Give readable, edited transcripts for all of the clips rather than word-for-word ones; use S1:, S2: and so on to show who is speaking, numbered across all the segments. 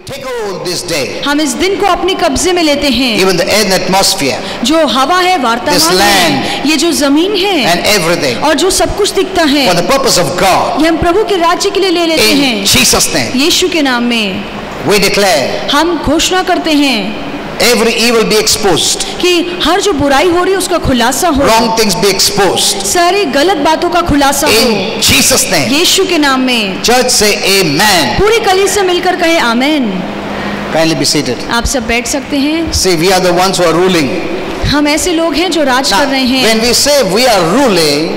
S1: take hold this day.
S2: हम इस दिन को अपने कब्जे में लेते हैं।
S1: Even the air and atmosphere,
S2: जो हवा है, वातावरण है, ये जो जमीन है
S1: and everything,
S2: और जो सब कुछ दिखता है,
S1: for the purpose of God.
S2: ये हम प्रभु के राज्य के लिए ले लेते
S1: In
S2: हैं।
S1: Jesus' name,
S2: यीशु के नाम में
S1: we declare
S2: हम घोषणा करते हैं
S1: every evil be exposed,
S2: कि हर जो बुराई हो रही है उसका खुलासा हो,
S1: wrong things be exposed.
S2: सारी गलत बातों का खुलासा हो,
S1: In Jesus' name,
S2: यीशु के नाम में।
S1: church say amen.
S2: पूरी कलीसिया से मिलकर कहे आमेन।
S1: Kindly be seated.
S2: आप सब बैठ सकते हैं।
S1: See, we are the ones who are ruling.
S2: हम ऐसे लोग हैं जो राज कर रहे हैं।
S1: When we say we are ruling,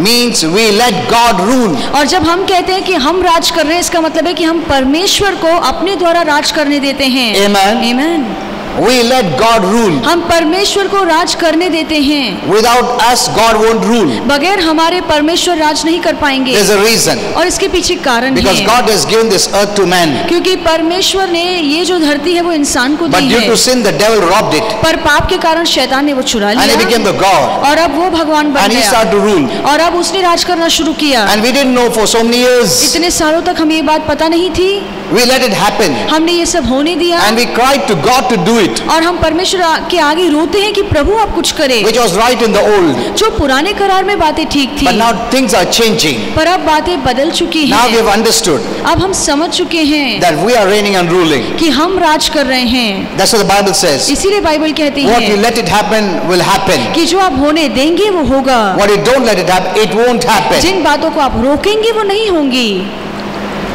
S1: means we let God rule.
S2: और जब हम कहते हैं कि हम राज कर रहे हैं, इसका मतलब है कि हम परमेश्वर को अपने द्वारा राज करने देते हैं।
S1: Amen.
S2: Amen.
S1: We let God rule.
S2: हम परमेश्वर को राज करने देते हैं।
S1: Without us, God won't rule.
S2: बगैर हमारे परमेश्वर राज नहीं कर पाएंगे।
S1: There's a reason.
S2: और इसके पीछे कारण
S1: Because
S2: है।
S1: God has given this earth to man.
S2: क्योंकि परमेश्वर ने ये जो धरती है वो इंसान को
S1: But
S2: दी
S1: due
S2: है।
S1: to sin, the devil robbed it.
S2: पर पाप के कारण शैतान ने वो चुरा
S1: And he
S2: लिया
S1: became the God.
S2: और अब वो भगवान बन
S1: And he
S2: गया
S1: started to rule.
S2: और अब उसने राज करना शुरू किया।
S1: And we didn't know for so many years.
S2: इतने सालों तक हमें ये बात पता नहीं थी।
S1: We let it happen.
S2: हमने ये सब होने दिया
S1: And we cried to God to do it,
S2: और हम परमेश्वर के आगे रोते हैं कि प्रभु आप कुछ करें।
S1: which was right in the old.
S2: जो पुराने करार में बातें ठीक थी,
S1: But now things are changing.
S2: पर अब बातें बदल चुकी
S1: Now we
S2: हैं।
S1: have understood
S2: अब हम समझ चुके हैं
S1: that we are reigning and ruling.
S2: कि हम राज कर रहे हैं।
S1: That's what the Bible says.
S2: इसीलिए बाइबल कहती
S1: What you
S2: है
S1: let it happen will happen.
S2: कि जो आप होने देंगे वो होगा।
S1: What you don't let it happen, it won't happen.
S2: जिन बातों को आप रोकेंगे वो नहीं होंगी।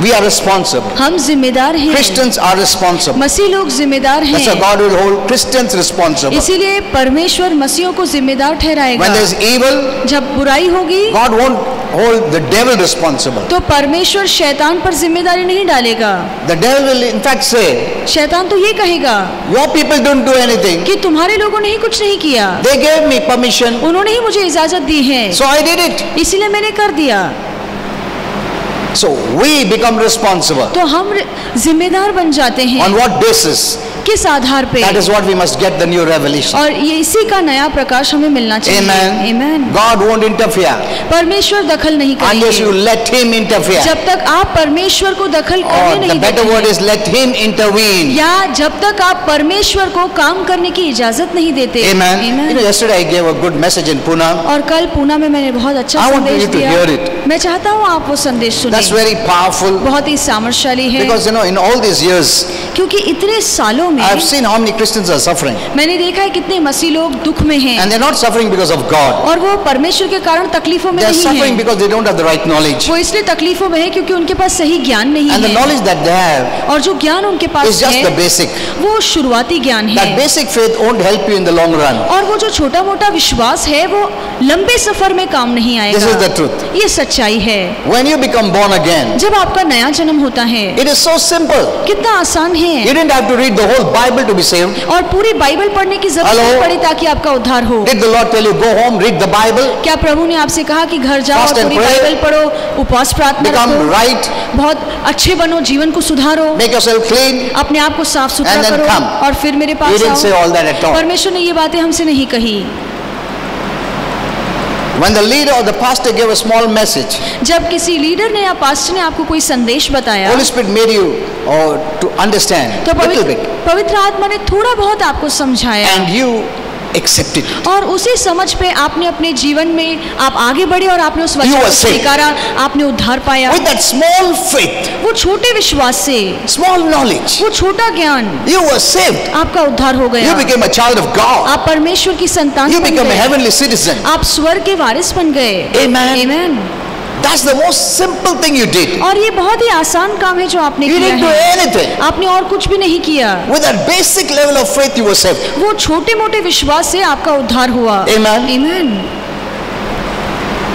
S1: We are responsible.
S2: हम जिम्मेदार हैं।
S1: Christians are responsible.
S2: मसीह लोग जिम्मेदार
S1: That's why
S2: हैं।
S1: God will hold Christians responsible.
S2: इसीलिए परमेश्वर मसीहों को जिम्मेदार ठहराएगा।
S1: When there's evil,
S2: जब बुराई होगी
S1: God won't hold the devil responsible.
S2: तो परमेश्वर शैतान पर जिम्मेदारी नहीं डालेगा।
S1: The devil will in fact say,
S2: शैतान तो ये कहेगा
S1: your people don't do anything.
S2: कि तुम्हारे लोगों ने ही कुछ नहीं किया,
S1: They gave me permission,
S2: उन्होंने ही मुझे इजाजत दी है,
S1: so I did it.
S2: इसीलिए मैंने कर दिया।
S1: So we become responsible.
S2: तो हम जिम्मेदार बन जाते हैं।
S1: On what basis?
S2: किस आधार पे?
S1: That is what we must get the new revelation.
S2: और ये इसी का नया प्रकाश हमें मिलना चाहिए।
S1: Amen.
S2: Amen.
S1: God won't interfere
S2: परमेश्वर दखल नहीं
S1: unless you
S2: करेंगे
S1: let Him interfere.
S2: जब तक आप परमेश्वर को दखल
S1: Or
S2: करने
S1: the
S2: नहीं
S1: better
S2: देते
S1: word
S2: हैं।
S1: is let Him intervene.
S2: या जब तक आप परमेश्वर को काम करने की इजाजत नहीं देते।
S1: Amen.
S2: Amen.
S1: You know, yesterday I gave a good message in Pune.
S2: और कल पूना में मैंने बहुत अच्छा
S1: I want
S2: संदेश
S1: you to
S2: दिया।
S1: hear it.
S2: मैं चाहता हूँ आप वो संदेश
S1: That's
S2: सुनें।
S1: very powerful
S2: बहुत ही सामर्थ्यशाली है।
S1: because you know in all these years
S2: क्योंकि इतने सालों में
S1: I have seen how many Christians are suffering,
S2: मैंने देखा है कितने मसीह लोग दुख में हैं
S1: and they're not suffering because of God.
S2: और वो परमेश्वर के कारण तकलीफों में
S1: They're
S2: नहीं
S1: suffering
S2: हैं।
S1: because they don't have the right knowledge,
S2: वो इसलिए तकलीफों में है क्योंकि उनके पास सही ज्ञान नहीं
S1: and the
S2: है
S1: knowledge that they have
S2: और जो ज्ञान उनके
S1: is
S2: पास
S1: just the
S2: है
S1: basic.
S2: वो शुरुआती ज्ञान
S1: That
S2: है
S1: basic faith won't help you in the long run.
S2: और वो जो छोटा मोटा विश्वास है वो लंबे सफर में काम नहीं
S1: This is the
S2: आएगा।
S1: truth.
S2: ये सच्चाई है।
S1: When you become born again,
S2: जब आपका नया जन्म होता है
S1: it is so simple.
S2: कितना आसान
S1: You
S2: है
S1: didn't have to read the whole Bible to be saved.
S2: और पूरी बाइबल पढ़ने की जरूरत
S1: Hello?
S2: नहीं पड़ी ताकि आपका उद्धार हो।
S1: Did the Lord tell you go home, read the Bible,
S2: क्या प्रभु ने आपसे कहा कि घर जाओ
S1: Fast
S2: और
S1: and
S2: पूरी
S1: pray.
S2: बाइबल पढ़ो, उपवास प्रार्थना
S1: become
S2: रखो,
S1: right,
S2: बहुत अच्छे बनो, जीवन को सुधारो,
S1: make yourself clean?
S2: अपने आप को साफ सुथरा
S1: And then
S2: करो
S1: come.
S2: और फिर मेरे
S1: He
S2: पास
S1: didn't say
S2: आओ।
S1: all that at all.
S2: परमेश्वर ने ये बातें हमसे नहीं कही।
S1: When the leader or the pastor gave a small message,
S2: जब किसी लीडर ने या पास्टर ने आपको कोई संदेश बताया
S1: Holy Spirit made you to understand
S2: तो
S1: little bit,
S2: पवित्र आत्मा ने थोड़ा बहुत आपको समझाया
S1: and you accepted it.
S2: और उसी समझ पे आपने अपने जीवन में आप आगे बढ़े और आपने उस
S1: You
S2: वचन
S1: were
S2: को
S1: saved.
S2: स्वीकारा, आपने उद्धार पाया।
S1: With that small faith,
S2: वो छोटे विश्वास से,
S1: small knowledge,
S2: वो छोटा ज्ञान,
S1: you were saved.
S2: आपका उद्धार हो
S1: You
S2: गया।
S1: became a child of God.
S2: आप परमेश्वर की संतान
S1: You
S2: बन
S1: became a
S2: गए।
S1: heavenly citizen.
S2: आप स्वर्ग के वारिस बन गए।
S1: Amen.
S2: Amen.
S1: That's the most simple thing you did.
S2: और ये बहुत ही आसान काम है जो आपने
S1: You
S2: किया
S1: didn't do
S2: है।
S1: anything.
S2: आपने और कुछ भी नहीं किया।
S1: With that basic level of faith, you were saved.
S2: वो छोटे मोटे विश्वास से आपका उद्धार हुआ।
S1: Amen.
S2: Amen.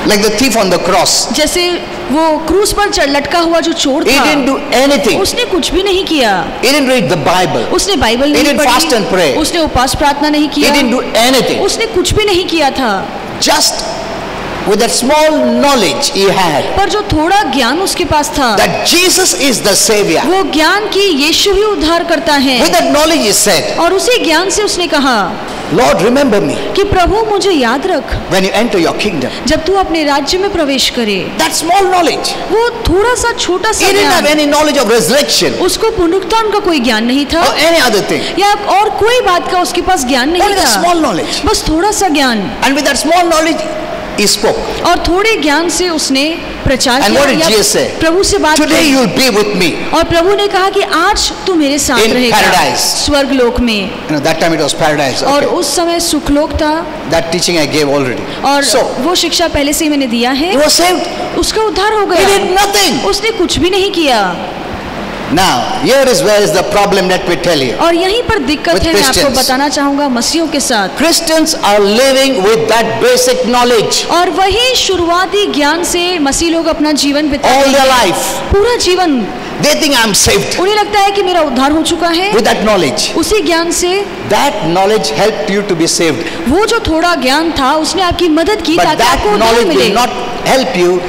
S1: Like the thief on the cross.
S2: जैसे वो क्रूस पर लटका हुआ जो चोर
S1: He
S2: था,
S1: didn't do anything.
S2: उसने कुछ भी नहीं किया।
S1: He didn't read the Bible.
S2: उसने बाइबल
S1: He
S2: नहीं
S1: didn't fast and pray.
S2: पढ़ी, उसने उपवास प्रार्थना नहीं
S1: He
S2: किया,
S1: didn't do anything.
S2: उसने कुछ भी नहीं किया था।
S1: Just with that small knowledge he had
S2: पर जो थोड़ा ज्ञान उसके पास था,
S1: that Jesus is the Savior,
S2: वो ज्ञान की यीशु ही उद्धार करता है,
S1: with that knowledge he said,
S2: और उसी ज्ञान से उसने कहा
S1: Lord, remember me
S2: कि प्रभु मुझे याद रख
S1: when you enter your kingdom.
S2: जब तू अपने राज्य में प्रवेश करे।
S1: That small knowledge.
S2: वो थोड़ा सा छोटा सा
S1: He didn't have
S2: ज्ञान,
S1: any knowledge of resurrection
S2: उसको पुनरुत्थान का कोई ज्ञान नहीं था
S1: or any other thing.
S2: या और कोई बात का उसके पास ज्ञान नहीं
S1: Only that
S2: था,
S1: small knowledge.
S2: बस थोड़ा सा ज्ञान,
S1: And with that small knowledge, he spoke.
S2: और थोड़े ज्ञान से उसने प्रचार
S1: And
S2: किया
S1: what did
S2: या
S1: Jesus say?
S2: प्रभु से बात
S1: Today
S2: की,
S1: you'll be with me.
S2: और प्रभु ने कहा कि आज तू मेरे साथ
S1: In
S2: रहेगा
S1: paradise.
S2: स्वर्ग लोक में।
S1: You know, that time it was paradise.
S2: और
S1: Okay.
S2: उस समय सुखलोक था,
S1: That teaching I gave already.
S2: और
S1: So,
S2: वो शिक्षा पहले से ही मैंने दिया है।
S1: he was saved.
S2: उसका उद्धार हो
S1: He did
S2: गया,
S1: nothing.
S2: उसने कुछ भी नहीं किया।
S1: Now, here is where is the problem, let me tell you.
S2: और यहीं पर दिक्कत
S1: With
S2: है, मैं आपको
S1: Christians.
S2: बताना चाहूंगा मसीहों के साथ।
S1: Christians are living with that basic knowledge
S2: और वही शुरुआती ज्ञान से मसीह लोग अपना जीवन बिताते
S1: all their
S2: हैं,
S1: life.
S2: पूरा जीवन।
S1: They think I'm saved.
S2: उन्हें लगता है कि मेरा उद्धार हो चुका है।
S1: With that knowledge,
S2: उसी ज्ञान से,
S1: that knowledge helped you to be saved.
S2: वो जो थोड़ा ज्ञान था उसने आपकी मदद की
S1: But
S2: ताकि
S1: that
S2: आपको उद्धार
S1: knowledge
S2: मिले।
S1: will not help you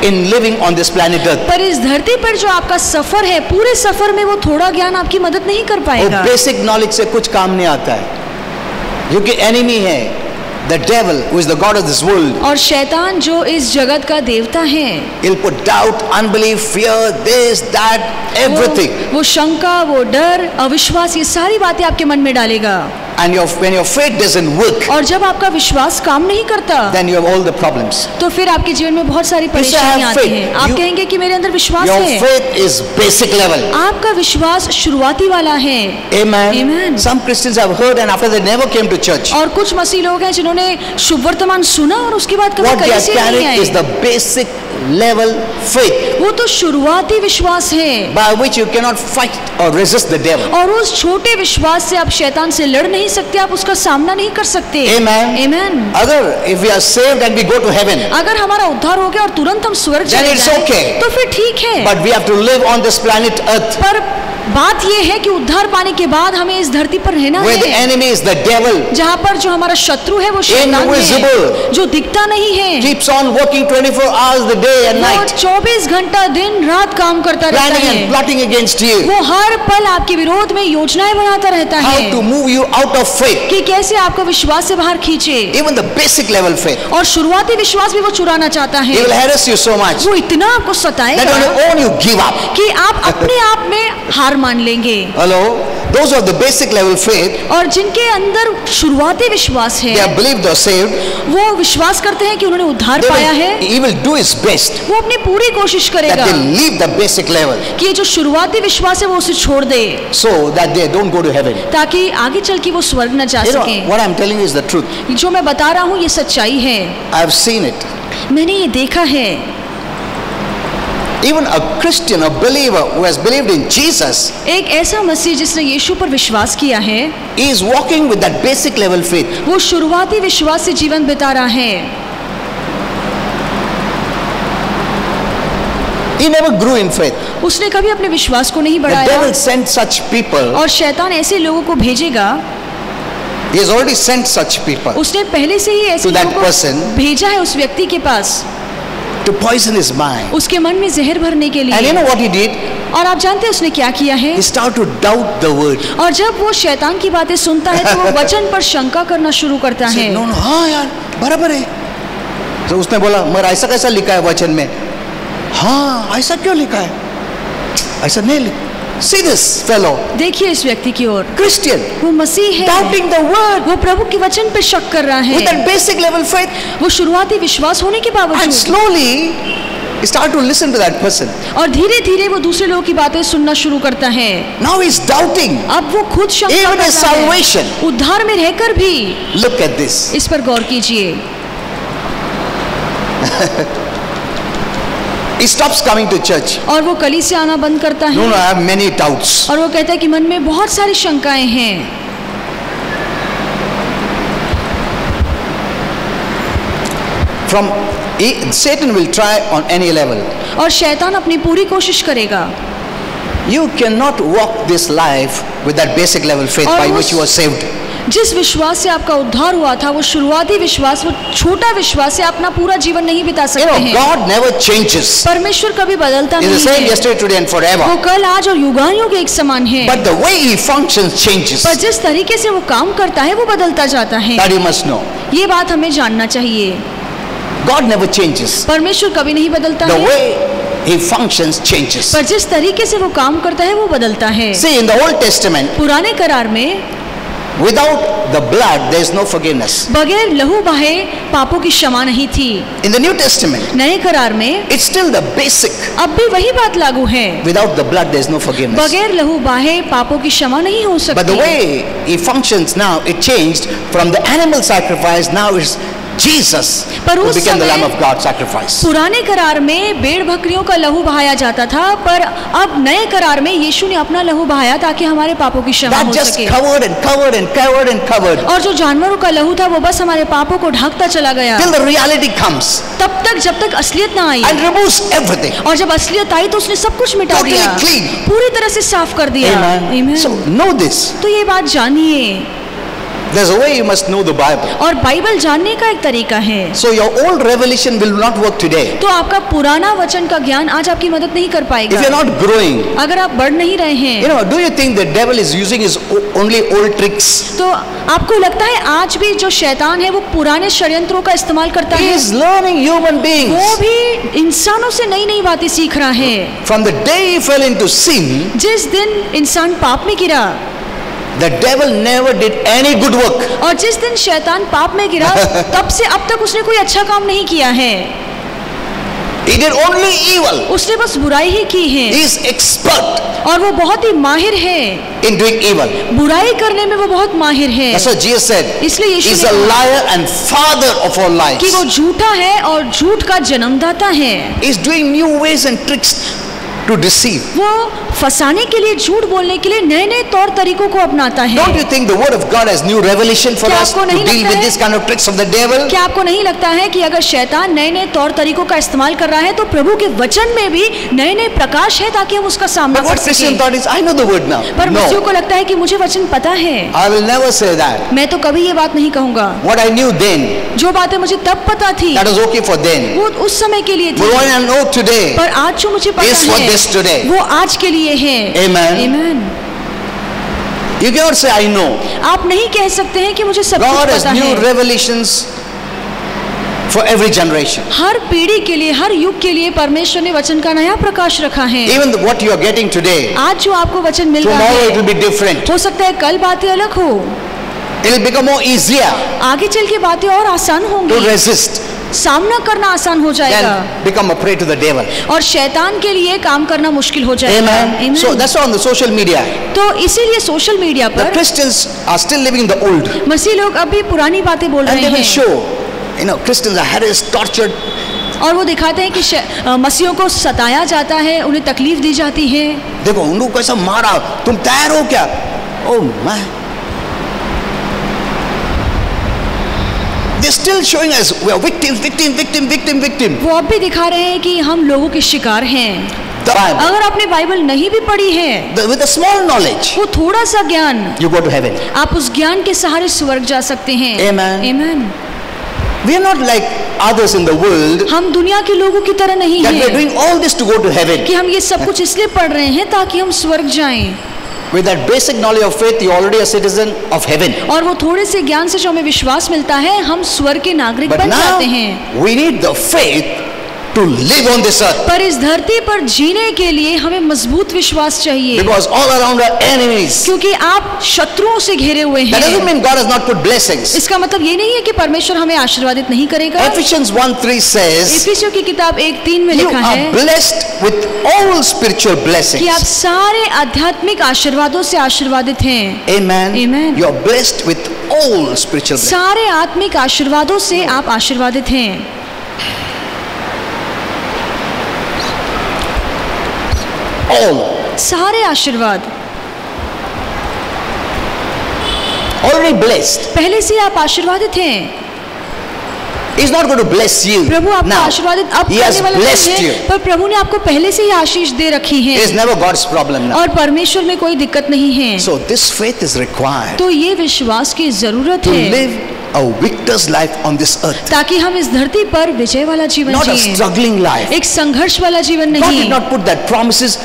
S1: in living on this planet Earth.
S2: पर इस धरती पर जो आपका सफर है, पूरे सफर में वो थोड़ा ज्ञान आपकी मदद नहीं कर
S1: वो
S2: पाएगा।
S1: बेसिक नॉलेज से कुछ काम नहीं आता है, क्योंकि एनिमी है the devil who is the god of this world.
S2: और शैतान जो इस जगत का देवता है,
S1: He'll put doubt, unbelief, fear, this, that, everything.
S2: वो शंका, वो डर, अविश्वास, ये सारी बातें आपके मन में डालेगा।
S1: And when your faith doesn't work,
S2: और जब आपका विश्वास काम नहीं करता,
S1: then you have all the problems.
S2: तो फिर आपके जीवन में बहुत सारी परेशानियां आती हैं। आप कहेंगे कि मेरे अंदर विश्वास
S1: Your
S2: है,
S1: faith is basic level.
S2: आपका विश्वास शुरुआती वाला है।
S1: Amen.
S2: Amen.
S1: Some Christians have heard and after they never came to church.
S2: और कुछ मसीह लोग हैं जिन्होंने शुभ वर्तमान सुना और उसके बाद कभी
S1: What they are
S2: कलीसिया नहीं
S1: carrying is
S2: आए।
S1: the basic level faith
S2: वो तो शुरुआती विश्वास है,
S1: by which you cannot fight or resist the devil.
S2: और उस छोटे विश्वास से आप शैतान से लड़ नहीं सकते, आप उसका सामना नहीं कर सकते।
S1: Amen.
S2: Amen.
S1: अगर if we are saved and we go to heaven,
S2: अगर हमारा उद्धार हो गया और तुरंत हम स्वर्ग
S1: Then
S2: चले
S1: it's
S2: जाएं,
S1: okay.
S2: तो फिर ठीक है।
S1: but we have to live on this planet Earth
S2: पर बात यह है कि उद्धार पाने के बाद हमें इस धरती पर रहना
S1: where the
S2: है,
S1: enemy is the devil,
S2: जहाँ पर जो हमारा शत्रु है वो शैतान
S1: Invisible.
S2: है, जो दिखता नहीं है,
S1: keeps on working 24 hours the day and
S2: वो
S1: night,
S2: 24 घंटा दिन रात काम करता रहता
S1: planning and
S2: है।
S1: plotting against you,
S2: वो हर पल आपके विरोध में योजनाएं बनाता रहता
S1: how
S2: है
S1: to move you out of faith,
S2: कि कैसे आपको विश्वास से बाहर खींचे,
S1: even the basic level faith.
S2: और शुरुआती विश्वास भी वो चुराना चाहता
S1: He
S2: है।
S1: will harass you so much
S2: वो इतना आपको
S1: that
S2: सताएगा
S1: on your own you give up.
S2: कि आप अपने आप में हार मान लेंगे।
S1: Hello, those of the basic level faith,
S2: और जिनके अंदर शुरुआती विश्वास
S1: they
S2: है,
S1: have believed or saved,
S2: वो विश्वास करते हैं कि उन्होंने उद्धार पाया है,
S1: he will do his best
S2: वो अपनी पूरी कोशिश
S1: that
S2: करेगा
S1: they leave the basic level
S2: कि ये जो शुरुआती विश्वास है वो उसे छोड़ दे,
S1: so that they don't go to heaven.
S2: ताकि आगे चल के वो स्वर्ग न जा
S1: You know,
S2: सके।
S1: what I'm telling you is the truth.
S2: जो मैं बता रहा हूँ ये सच्चाई है,
S1: I've seen it.
S2: मैंने ये देखा है।
S1: Even a Christian, a believer who has believed in Jesus,
S2: एक ऐसा मसीह जिसने यीशु पर विश्वास किया है,
S1: he is walking with that basic level faith.
S2: वो शुरुआती विश्वास से जीवन बिता रहा है।
S1: He never grew in faith.
S2: उसने कभी अपने विश्वास को नहीं
S1: The
S2: बढ़ाया,
S1: devil sent such people.
S2: और शैतान ऐसे लोगों को भेजेगा,
S1: He has already sent such people
S2: उसने पहले से ही ऐसे
S1: To that
S2: लोगों
S1: person.
S2: को भेजा है उस व्यक्ति के पास,
S1: to poison his mind.
S2: उसके मन में जहर भरने के
S1: And you
S2: लिए।
S1: know what he did?
S2: और आप जानते हैं उसने क्या किया है?
S1: He started to doubt the word.
S2: और जब वो शैतान की बातें सुनता है तो वो वचन पर शंका करना शुरू करता
S1: He
S2: है।
S1: said, no, no, हाँ यार, बराबर है। तो उसने बोला, मगर ऐसा कैसा लिखा है वचन में? हाँ, ऐसा क्यों लिखा है? ऐसा नहीं लिखा। See this fellow,
S2: देखिए इस व्यक्ति की ओर,
S1: Christian,
S2: वो मसीह है,
S1: doubting the word
S2: वो प्रभु के वचन पे शक कर रहा
S1: with
S2: है,
S1: that basic level faith,
S2: वो शुरुआती विश्वास होने के
S1: and
S2: बावजूद,
S1: slowly he started to listen to that person.
S2: और धीरे धीरे वो दूसरे लोगों की बातें सुनना शुरू करता है।
S1: Now he's doubting
S2: अब वो खुद शंका
S1: even his
S2: करता है,
S1: salvation.
S2: उद्धार में रहकर भी।
S1: Look at this.
S2: इस पर गौर कीजिए,
S1: He stops coming to church.
S2: और वो कलीसिया आना बंद करता
S1: No,
S2: है,
S1: no, I have many doubts.
S2: और वो कहता है कि मन में बहुत सारी शंकाएं हैं।
S1: Satan will try on any level.
S2: और शैतान अपनी पूरी कोशिश करेगा।
S1: You cannot walk this life with that basic level faith
S2: और
S1: by
S2: उस
S1: which you are saved.
S2: जिस विश्वास से आपका उद्धार हुआ था, वो शुरुआती विश्वास, वो छोटा विश्वास से अपना पूरा जीवन नहीं बिता
S1: You
S2: सकते
S1: know,
S2: हैं।
S1: God never changes.
S2: परमेश्वर कभी बदलता
S1: He's the
S2: नहीं
S1: same
S2: है।
S1: yesterday, today, and
S2: वो
S1: forever.
S2: कल, आज और युगानुयुग एक समान है।
S1: But the way He functions changes.
S2: पर जिस तरीके से वो काम करता है वो बदलता जाता है।
S1: That you must know.
S2: ये बात हमें जानना चाहिए।
S1: God never changes.
S2: परमेश्वर कभी नहीं बदलता
S1: The
S2: है,
S1: way He functions changes.
S2: पर जिस तरीके से वो काम करता है वो बदलता है।
S1: See, in the Old Testament,
S2: पुराने करार में
S1: without the blood, there is no forgiveness.
S2: बगैर लहू बहे पापों की क्षमा नहीं थी।
S1: In the New Testament,
S2: नए करार में
S1: it's still the basic.
S2: अब भी वही बात लागू है।
S1: Without the blood, there is no forgiveness.
S2: बगैर लहू बहे पापों की क्षमा नहीं हो
S1: But the
S2: सकती।
S1: way He functions now, it changed from the animal sacrifice. Now it's Jesus
S2: पर
S1: who
S2: उस
S1: became the
S2: समय
S1: Lamb of God sacrifice.
S2: पुराने करार में भेड़ बकरियों का लहू बहाया जाता था, पर अब नए करार में यीशु ने अपना लहू बहाया ताकि हमारे पापों की क्षमा
S1: That
S2: हो
S1: just
S2: सके।
S1: covered and covered and covered and covered
S2: और जो जानवरों का लहू था वो बस हमारे पापों को ढकता चला गया,
S1: till the reality comes
S2: तब तक जब तक असलियत ना आई।
S1: and removes everything.
S2: और जब असलियत आई तो उसने सब कुछ मिटा
S1: Totally
S2: दिया,
S1: clean.
S2: पूरी तरह से साफ कर दिया। Amen.
S1: So know this.
S2: तो ये बात जानिए।
S1: There's a way you must know the Bible.
S2: और बाइबल जानने का एक तरीका है।
S1: So your old revelation will not work today.
S2: तो आपका पुराना वचन का ज्ञान आज आपकी मदद नहीं कर
S1: If
S2: पाएगा
S1: you're not growing,
S2: अगर आप बढ़ नहीं रहे हैं।
S1: you know, do you think the devil is using his only old tricks?
S2: तो आपको लगता है आज भी जो शैतान है वो पुराने षड्यंत्रों का इस्तेमाल करता
S1: He
S2: है?
S1: is learning human beings.
S2: वो भी इंसानों से नई नई बातें सीख रहा है।
S1: From the day he fell into sin,
S2: जिस दिन इंसान पाप में गिरा
S1: the devil never did any good work.
S2: और जिस दिन शैतान पाप में गिरा तब से अब तक उसने कोई अच्छा काम नहीं किया है।
S1: He did only evil.
S2: उसने बस बुराई ही की है
S1: He is expert
S2: और वो बहुत ही माहिर है।
S1: in doing evil.
S2: बुराई करने में वो बहुत माहिर है।
S1: That's what Jesus said.
S2: इसलिए यीशु
S1: He's
S2: ने
S1: a
S2: कहा
S1: liar and father of all lies.
S2: कि वो झूठा है और झूठ का जन्मदाता है।
S1: He's doing new ways and tricks to deceive.
S2: वो फंसाने के लिए, झूठ बोलने के लिए नए नए तौर तरीकों को अपनाता है।
S1: Don't you think the word of God has new revelation for
S2: क्या
S1: us to
S2: आपको नहीं
S1: deal
S2: लगता
S1: with
S2: है?
S1: this kind of tricks of the devil?
S2: क्या आपको नहीं लगता है कि अगर शैतान नए नए तौर तरीकों का इस्तेमाल कर रहा है तो प्रभु के वचन में भी नए नए प्रकाश है ताकि हम उसका सामना
S1: But
S2: कर
S1: what Christian
S2: सकें?
S1: thought is, I know the word now.
S2: पर मसीहों
S1: No,
S2: को लगता है कि मुझे वचन पता है।
S1: I will never say that.
S2: मैं तो कभी ये बात नहीं कहूंगा।
S1: What I knew then,
S2: जो बातें मुझे तब पता थी
S1: that was okay for then.
S2: वो उस समय के लिए
S1: But
S2: थी,
S1: what I know today
S2: पर आज जो मुझे
S1: is for
S2: पता
S1: this today.
S2: है वो आज के लिए है।
S1: Amen.
S2: Amen.
S1: You cannot say, I know.
S2: आप नहीं कह सकते हैं कि मुझे सब
S1: God
S2: कुछ
S1: has
S2: पता
S1: new
S2: है।
S1: revelations for every generation.
S2: हर पीढ़ी के लिए, हर युग के लिए परमेश्वर ने वचन का नया प्रकाश रखा है।
S1: Even what you are getting today,
S2: आज जो आपको वचन मिल रहा
S1: tomorrow it
S2: है
S1: will be different.
S2: हो सकता है कल बातें अलग हो,
S1: It will become more easier
S2: आगे चल के बातें और आसान
S1: to
S2: होंगी,
S1: resist
S2: सामना करना आसान हो जाएगा
S1: than become a prey to the devil.
S2: और शैतान के लिए काम करना मुश्किल हो जाएगा।
S1: Amen.
S2: Amen.
S1: So that's why on the social media,
S2: तो इसीलिए सोशल मीडिया
S1: the
S2: पर
S1: Christians are still living in the old,
S2: मसीह लोग अभी पुरानी बातें बोल
S1: and
S2: रहे
S1: they will
S2: हैं
S1: show, you know, Christians are harassed, tortured.
S2: और वो दिखाते हैं कि मसीहों को सताया जाता है, उन्हें तकलीफ दी जाती है।
S1: देखो उन लोग कैसा मारा, तुम तैयार हो क्या? Oh my. They're still showing us we are victims, victim.
S2: वो अब भी दिखा रहे हैं कि हम लोगों के शिकार हैं।
S1: The Bible,
S2: अगर आपने बाइबल नहीं भी पढ़ी है,
S1: with a small knowledge,
S2: वो थोड़ा सा ज्ञान,
S1: you go to heaven.
S2: आप उस ज्ञान के सहारे स्वर्ग जा सकते हैं।
S1: Amen.
S2: Amen.
S1: We are not like others in the world
S2: हम दुनिया के लोगों की तरह नहीं
S1: that we are
S2: हैं
S1: doing all this to go to heaven.
S2: कि हम ये सब कुछ इसलिए पढ़ रहे हैं ताकि हम स्वर्ग जाएं।
S1: With that basic knowledge of faith, you're already a citizen of heaven.
S2: और वो थोड़े से ज्ञान से जो हमें विश्वास मिलता है, हम स्वर्ग के नागरिक
S1: But
S2: बन
S1: now
S2: जाते हैं।
S1: we need the faith to live on this earth,
S2: पर इस धरती पर जीने के लिए हमें मजबूत विश्वास चाहिए,
S1: because all around are enemies.
S2: क्योंकि आप शत्रुओं से घिरे हुए
S1: That doesn't
S2: हैं।
S1: mean God has not put blessings.
S2: इसका मतलब ये नहीं है कि परमेश्वर हमें आशीर्वादित नहीं करेगा।
S1: Ephesians 1:3 says,
S2: इफिसियों की किताब 1:3 में
S1: you
S2: लिखा
S1: are
S2: है
S1: blessed with all spiritual
S2: कि आप
S1: blessings.
S2: सारे आध्यात्मिक आशीर्वादों से आशीर्वादित हैं।
S1: Amen.
S2: Amen.
S1: You are blessed with all spiritual blessings.
S2: सारे आत्मिक आशीर्वादों से आप आशीर्वादित हैं।
S1: All.
S2: सारे आशीर्वाद,
S1: Already blessed.
S2: पहले से आप आशीर्वादित हैं।
S1: He's not going to bless you
S2: प्रभु आपको
S1: now.
S2: आशीर्वादित अब
S1: He has
S2: करने वाला
S1: blessed
S2: नहीं
S1: you.
S2: है, पर प्रभु ने आपको पहले से ही आशीष दे रखी है
S1: It is never God's problem now.
S2: और परमेश्वर में कोई दिक्कत नहीं है।
S1: So this faith is required
S2: तो ये विश्वास की जरूरत
S1: to
S2: है
S1: live a victor's life on this earth.
S2: ताकि हम इस धरती पर विजय वाला जीवन
S1: Not a
S2: जिएं,
S1: struggling life.
S2: एक संघर्ष वाला जीवन
S1: God
S2: नहीं।
S1: did not put that promises.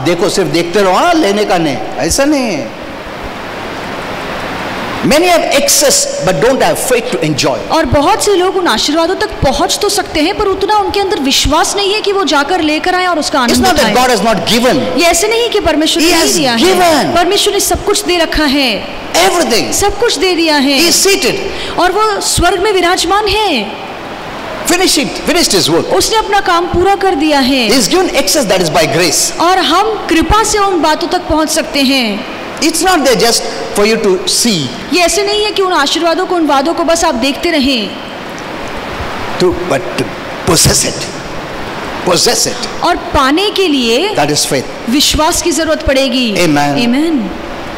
S1: देखो सिर्फ देखते रहो, लेने का नहीं, ऐसा नहीं है. Many have excess but don't have faith to enjoy.
S2: और बहुत से लोग उन आशीर्वादों तक पहुंच तो सकते हैं पर उतना उनके अंदर विश्वास नहीं है कि वो जाकर लेकर आए और उसका
S1: It's
S2: आनंद
S1: not that
S2: उठाएं।
S1: God has not given
S2: ये ऐसे नहीं कि परमेश्वर
S1: He
S2: ने नहीं
S1: has
S2: दिया
S1: given.
S2: है, परमेश्वर ने सब कुछ दे रखा है,
S1: everything.
S2: सब कुछ दे दिया है
S1: He is seated.
S2: और वो स्वर्ग में विराजमान है।
S1: Finished his work.
S2: उसने अपना काम पूरा कर दिया है
S1: He has given excess, that is by grace.
S2: और हम कृपा से उन बातों तक पहुंच सकते हैं।
S1: It's not there just for you to see,
S2: ये ऐसे नहीं है कि उन आशीर्वादों को, उन वादों को बस आप देखते रहें,
S1: but to possess it. Possess it.
S2: और पाने के लिए
S1: That is faith.
S2: विश्वास की जरूरत पड़ेगी।
S1: Amen.
S2: Amen।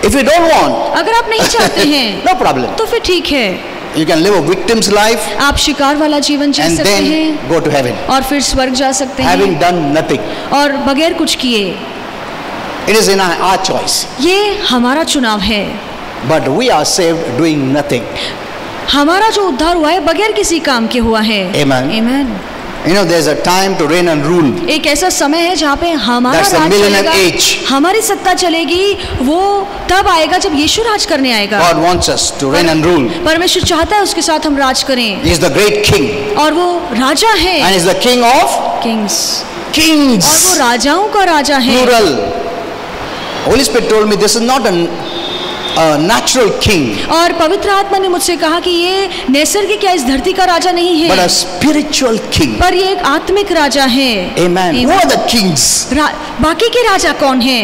S1: If you don't want,
S2: अगर आप नहीं चाहते हैं
S1: no problem.
S2: तो फिर ठीक है,
S1: You can live a victim's life
S2: आप शिकार वाला जीवन जी
S1: and
S2: सकते
S1: then
S2: हैं
S1: go to heaven,
S2: और फिर स्वर्ग जा सकते
S1: having
S2: हैं
S1: done nothing.
S2: और बगैर कुछ किए।
S1: It is in our choice.
S2: ये हमारा चुनाव है।
S1: But we are saved doing nothing.
S2: हमारा जो उद्धार हुआ है बगैर किसी काम के हुआ है।
S1: Amen.
S2: Amen।
S1: You know, there's a time to reign and rule.
S2: एक ऐसा समय है जहाँ पे हमारा
S1: That's the
S2: राज
S1: millennium
S2: चलेगा,
S1: age.
S2: हमारी सत्ता चलेगी, वो तब आएगा जब यीशु राज करने आएगा।
S1: God wants us to reign and rule.
S2: परमेश्वर चाहता है उसके साथ हम राज करें
S1: He is the great king
S2: और वो राजा है,
S1: and is the king of
S2: Kings,
S1: kings.
S2: और वो राजाओं का राजा है।
S1: Plural. Holy Spirit told me this is not a natural king,
S2: और पवित्र आत्मा ने मुझसे कहा कि ये नैसर्गिक या इस धरती का राजा नहीं
S1: but
S2: है,
S1: a spiritual king.
S2: पर ये एक आत्मिक राजा है।
S1: Amen. Who are the kings?
S2: बाकी के राजा कौन हैं?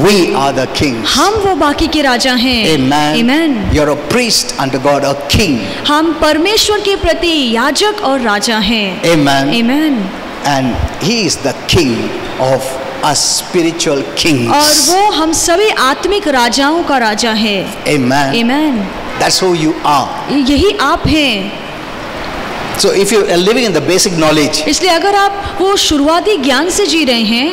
S1: We are the kings.
S2: हम वो बाकी के राजा हैं।
S1: Amen.
S2: Amen।
S1: You're a priest unto God, a king.
S2: हम परमेश्वर के प्रति याजक और राजा हैं।
S1: Amen.
S2: Amen।
S1: And he is the king of us spiritual kings.
S2: और वो हम सभी आत्मिक राजाओं का राजा है।
S1: Amen.
S2: Amen।
S1: That's who you are.
S2: यही आप हैं।
S1: So if you are living in the basic knowledge,
S2: इसलिए अगर आप वो शुरुआती ज्ञान से जी रहे हैं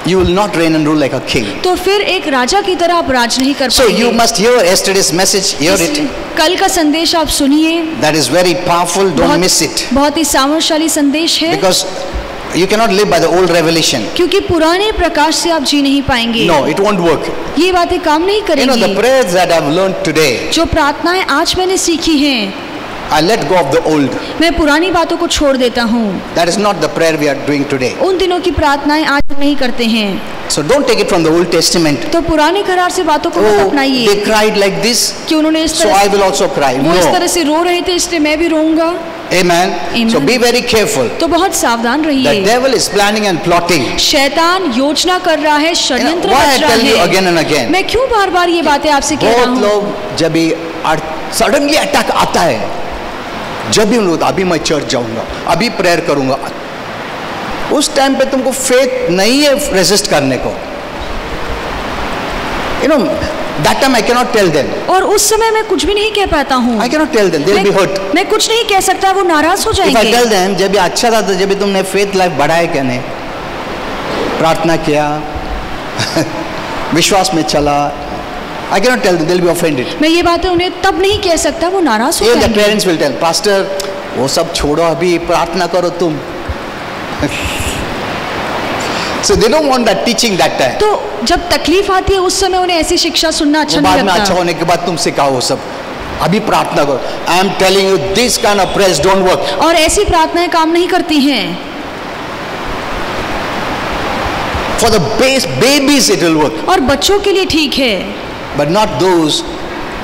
S1: you will not reign and rule like a king.
S2: तो फिर एक राजा की तरह आप राज नहीं कर
S1: So you
S2: पाएंगे।
S1: must hear yesterday's message, hear it.
S2: इसलिए कल का संदेश आप सुनिए,
S1: That is very powerful, don't miss it.
S2: बहुत ही सामर्थ्यशाली संदेश है,
S1: Because you cannot live by the old revelation.
S2: क्योंकि पुराने प्रकाश से आप जी नहीं पाएंगे।
S1: No, it won't work.
S2: ये बातें काम नहीं
S1: You know, the
S2: करेंगी।
S1: prayers that I've learned today,
S2: जो प्रार्थनाएं आज मैंने सीखी हैं,
S1: I let go of the old.
S2: मैं पुरानी बातों को छोड़ देता हूँ।
S1: That is not the prayer we are doing today.
S2: उन दिनों की प्रार्थनाएं आज हम नहीं करते हैं।
S1: So don't take it from the Old Testament.
S2: तो पुराने करार से बातों को मत
S1: Oh,
S2: अपनाइए
S1: they cried like this,
S2: कि उन्होंने इस
S1: so I
S2: तरह
S1: will also cry.
S2: वो इस
S1: No.
S2: तरह से रो रहे थे इसलिए मैं भी रोऊंगा।
S1: Amen.
S2: Amen.
S1: So be very careful.
S2: तो बहुत सावधान
S1: The
S2: रहिए।
S1: devil is planning and plotting.
S2: शैतान योजना कर रहा है, षड्यंत्र
S1: Why I
S2: रच रहा
S1: tell you
S2: है।
S1: again and again?
S2: मैं क्यों बार बार ये बातें आपसे कह रहा
S1: बहुत
S2: हूँ?
S1: लोग जब भी सडनली अटैक आता है, जब भी लोग अभी मैं चर्च जाऊंगा, अभी प्रेयर करूंगा, उस टाइम पे तुमको फेथ नहीं है रेजिस्ट करने को। You know, that time I cannot tell them.
S2: और उस समय मैं कुछ भी नहीं कह पाता हूँ।
S1: I cannot tell them. They'll be hurt.
S2: मैं कुछ नहीं कह सकता, वो नाराज हो
S1: If I
S2: जाएंगे।
S1: tell them, जब भी अच्छा था तो जब भी तुमने फेथ लाइफ बढ़ाया क्या नहीं, प्रार्थना किया, विश्वास में चला, I cannot tell them. They'll be offended.
S2: मैं ये बातें उन्हें तब नहीं कह सकता, वो नाराज हो
S1: Even the
S2: जाएंगे।
S1: parents will tell, Pastor, वो सब छोड़ो, अभी प्रार्थना करो तुम। So they don't want that teaching that time.
S2: तो जब तकलीफ आती है उस समय उन्हें ऐसी शिक्षा सुनना अच्छा
S1: वो
S2: नहीं
S1: बाद में अच्छा
S2: लगता।
S1: होने के बाद तुम सिखाओ वो सब, अभी प्रार्थना करो। I am telling you, this kind of prayers don't work.
S2: और ऐसी प्रार्थनाएं काम नहीं करती हैं।
S1: For the babies it will work,
S2: और बच्चों के लिए ठीक है,
S1: but not those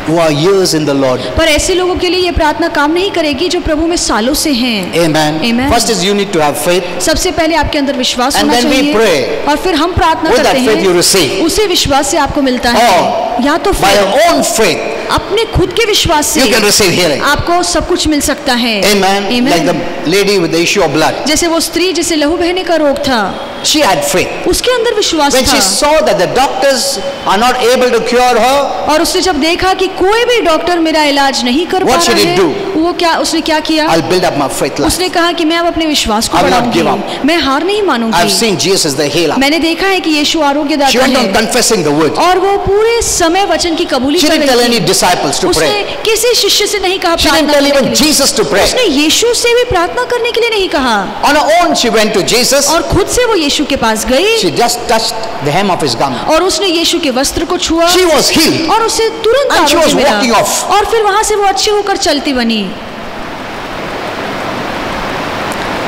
S1: who are years in the Lord.
S2: पर ऐसे लोगों के लिए ये प्रार्थना काम नहीं करेगी जो प्रभु में सालों से हैं।
S1: Amen.
S2: Amen.
S1: First is you need to have faith.
S2: सबसे पहले आपके अंदर विश्वास
S1: And
S2: होना
S1: then we
S2: चाहिए
S1: pray.
S2: और फिर हम प्रार्थना
S1: With
S2: करते
S1: that faith you
S2: हैं,
S1: receive.
S2: उसी विश्वास से आपको मिलता है।
S1: Or
S2: या तो
S1: by
S2: फिर
S1: your own faith
S2: अपने खुद के विश्वास से
S1: you can receive healing.
S2: आपको सब कुछ मिल सकता है।
S1: Amen.
S2: Amen.
S1: Like the lady with the issue of blood,
S2: जैसे वो स्त्री जिसे लहू बहने का रोग था,
S1: she had faith.
S2: उसके अंदर विश्वास
S1: When
S2: था।
S1: she saw that the doctors are not able to cure her,
S2: और उसने जब देखा कि कोई भी डॉक्टर मेरा इलाज नहीं कर पा
S1: What should
S2: रहा
S1: it
S2: है,
S1: do?
S2: वो वो क्या उसने क्या किया?
S1: I'll build up my faith life.
S2: उसने कहा कि मैं अब अपने विश्वास को
S1: I will not give
S2: बढ़ाऊंगी, मैं हार नहीं
S1: I've
S2: मानूंगी।
S1: seen Jesus as the healer.
S2: मैंने देखा है कि यीशु
S1: She
S2: आरोग्यदाता
S1: went on
S2: है
S1: confessing the word.
S2: और वो पूरे समय वचन की कबूली
S1: She
S2: कर
S1: didn't tell
S2: रही
S1: any
S2: थी।
S1: disciples to
S2: उसने
S1: pray.
S2: किसी शिष्य से नहीं कहा
S1: She didn't
S2: प्रार्थना
S1: tell
S2: करने
S1: even
S2: के लिए।
S1: Jesus to pray.
S2: उसने यीशु से भी प्रार्थना करने के लिए नहीं कहा
S1: On her own, she went to Jesus.
S2: और खुद से वो यीशु के पास गई
S1: She just touched the hem of his garment.
S2: और उसने यीशु के वस्त्र को छुआ
S1: She was healed.
S2: और उसे तुरंत
S1: And she
S2: आरोग्य
S1: was walking
S2: मिला
S1: off.
S2: और फिर वहां से वो अच्छी होकर चलती बनी।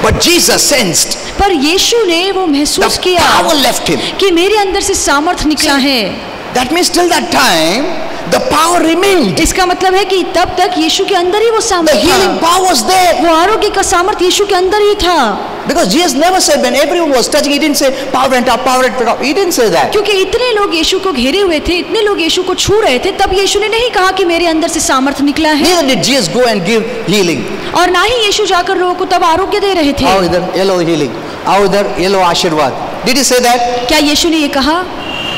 S1: But Jesus sensed
S2: पर यीशु ने वो महसूस
S1: the
S2: किया
S1: power left him.
S2: कि मेरे अंदर से सामर्थ निकला है।
S1: That means till that time, the power remained.
S2: इसका मतलब है कि तब तक यीशु के अंदर ही वो
S1: The
S2: सामर्थ
S1: healing
S2: था,
S1: power was there.
S2: वो आरोग्य का सामर्थ यीशु के अंदर ही था।
S1: Because Jesus never said when everyone was touching, he didn't say power went up, power went up. He didn't say that.
S2: क्योंकि इतने लोग यीशु को घेरे हुए थे, इतने लोग यीशु को छू रहे थे, तब यीशु ने नहीं कहा कि मेरे अंदर से सामर्थ निकला है।
S1: Neither did Jesus go and give healing.
S2: और ना ही यीशु जाकर लोगों को तब आरोग्य दे रहे थे।
S1: आओ इधर yellow healing. आओ इधर yellow आशीर्वाद. Did he say that?
S2: क्या यीशु ने ये कहा?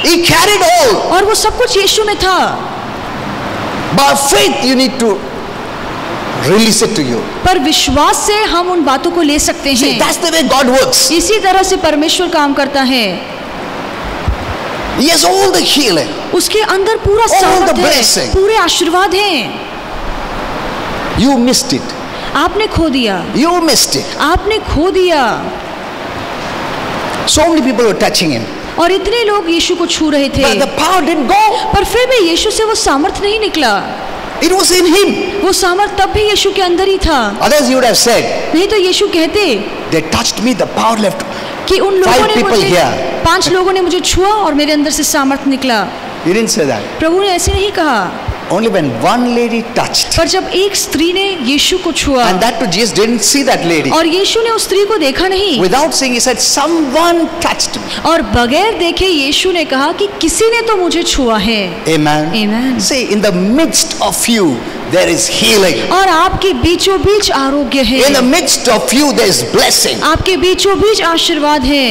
S1: He carried all.
S2: और वो सब कुछ यीशु में था।
S1: By faith, you need to release it to you.
S2: पर विश्वास से हम उन बातों को ले सकते
S1: See,
S2: हैं।
S1: that's the way God works.
S2: इसी तरह से परमेश्वर काम करता है।
S1: He has all the healing.
S2: उसके अंदर पूरा
S1: All
S2: सामर्थ
S1: the
S2: है,
S1: blessing.
S2: पूरे आशीर्वाद हैं।
S1: You missed it.
S2: आपने खो दिया,
S1: You missed it.
S2: आपने खो दिया।
S1: So many people were touching him.
S2: और इतने लोग यीशु को छू रहे थे,
S1: But the power didn't go.
S2: पर फिर भी यीशु से वो सामर्थ नहीं निकला।
S1: It was in him.
S2: वो सामर्थ तब भी यीशु के अंदर ही था।
S1: Otherwise, he would have said,
S2: नहीं तो यीशु कहते
S1: they touched me, the power left.
S2: कि उन लोगों
S1: 5
S2: ने
S1: people
S2: मुझे
S1: here.
S2: 5 लोगों ने मुझे छुआ और मेरे अंदर से सामर्थ निकला।
S1: He didn't say that.
S2: प्रभु ने ऐसे नहीं कहा।
S1: Only when one lady touched.
S2: पर जब एक स्त्री ने यीशु को छुआ
S1: And that too, Jesus didn't see that lady.
S2: और यीशु ने उस स्त्री को देखा नहीं,
S1: Without seeing, he said, someone touched me.
S2: और बगैर देखे यीशु ने कहा कि किसी ने तो मुझे छुआ है।
S1: Amen.
S2: Amen.
S1: See, in the midst of you, there is healing.
S2: और आपके बीचों बीच आरोग्य है,
S1: In the midst of you, there is blessing.
S2: आपके बीचों बीच आशीर्वाद है।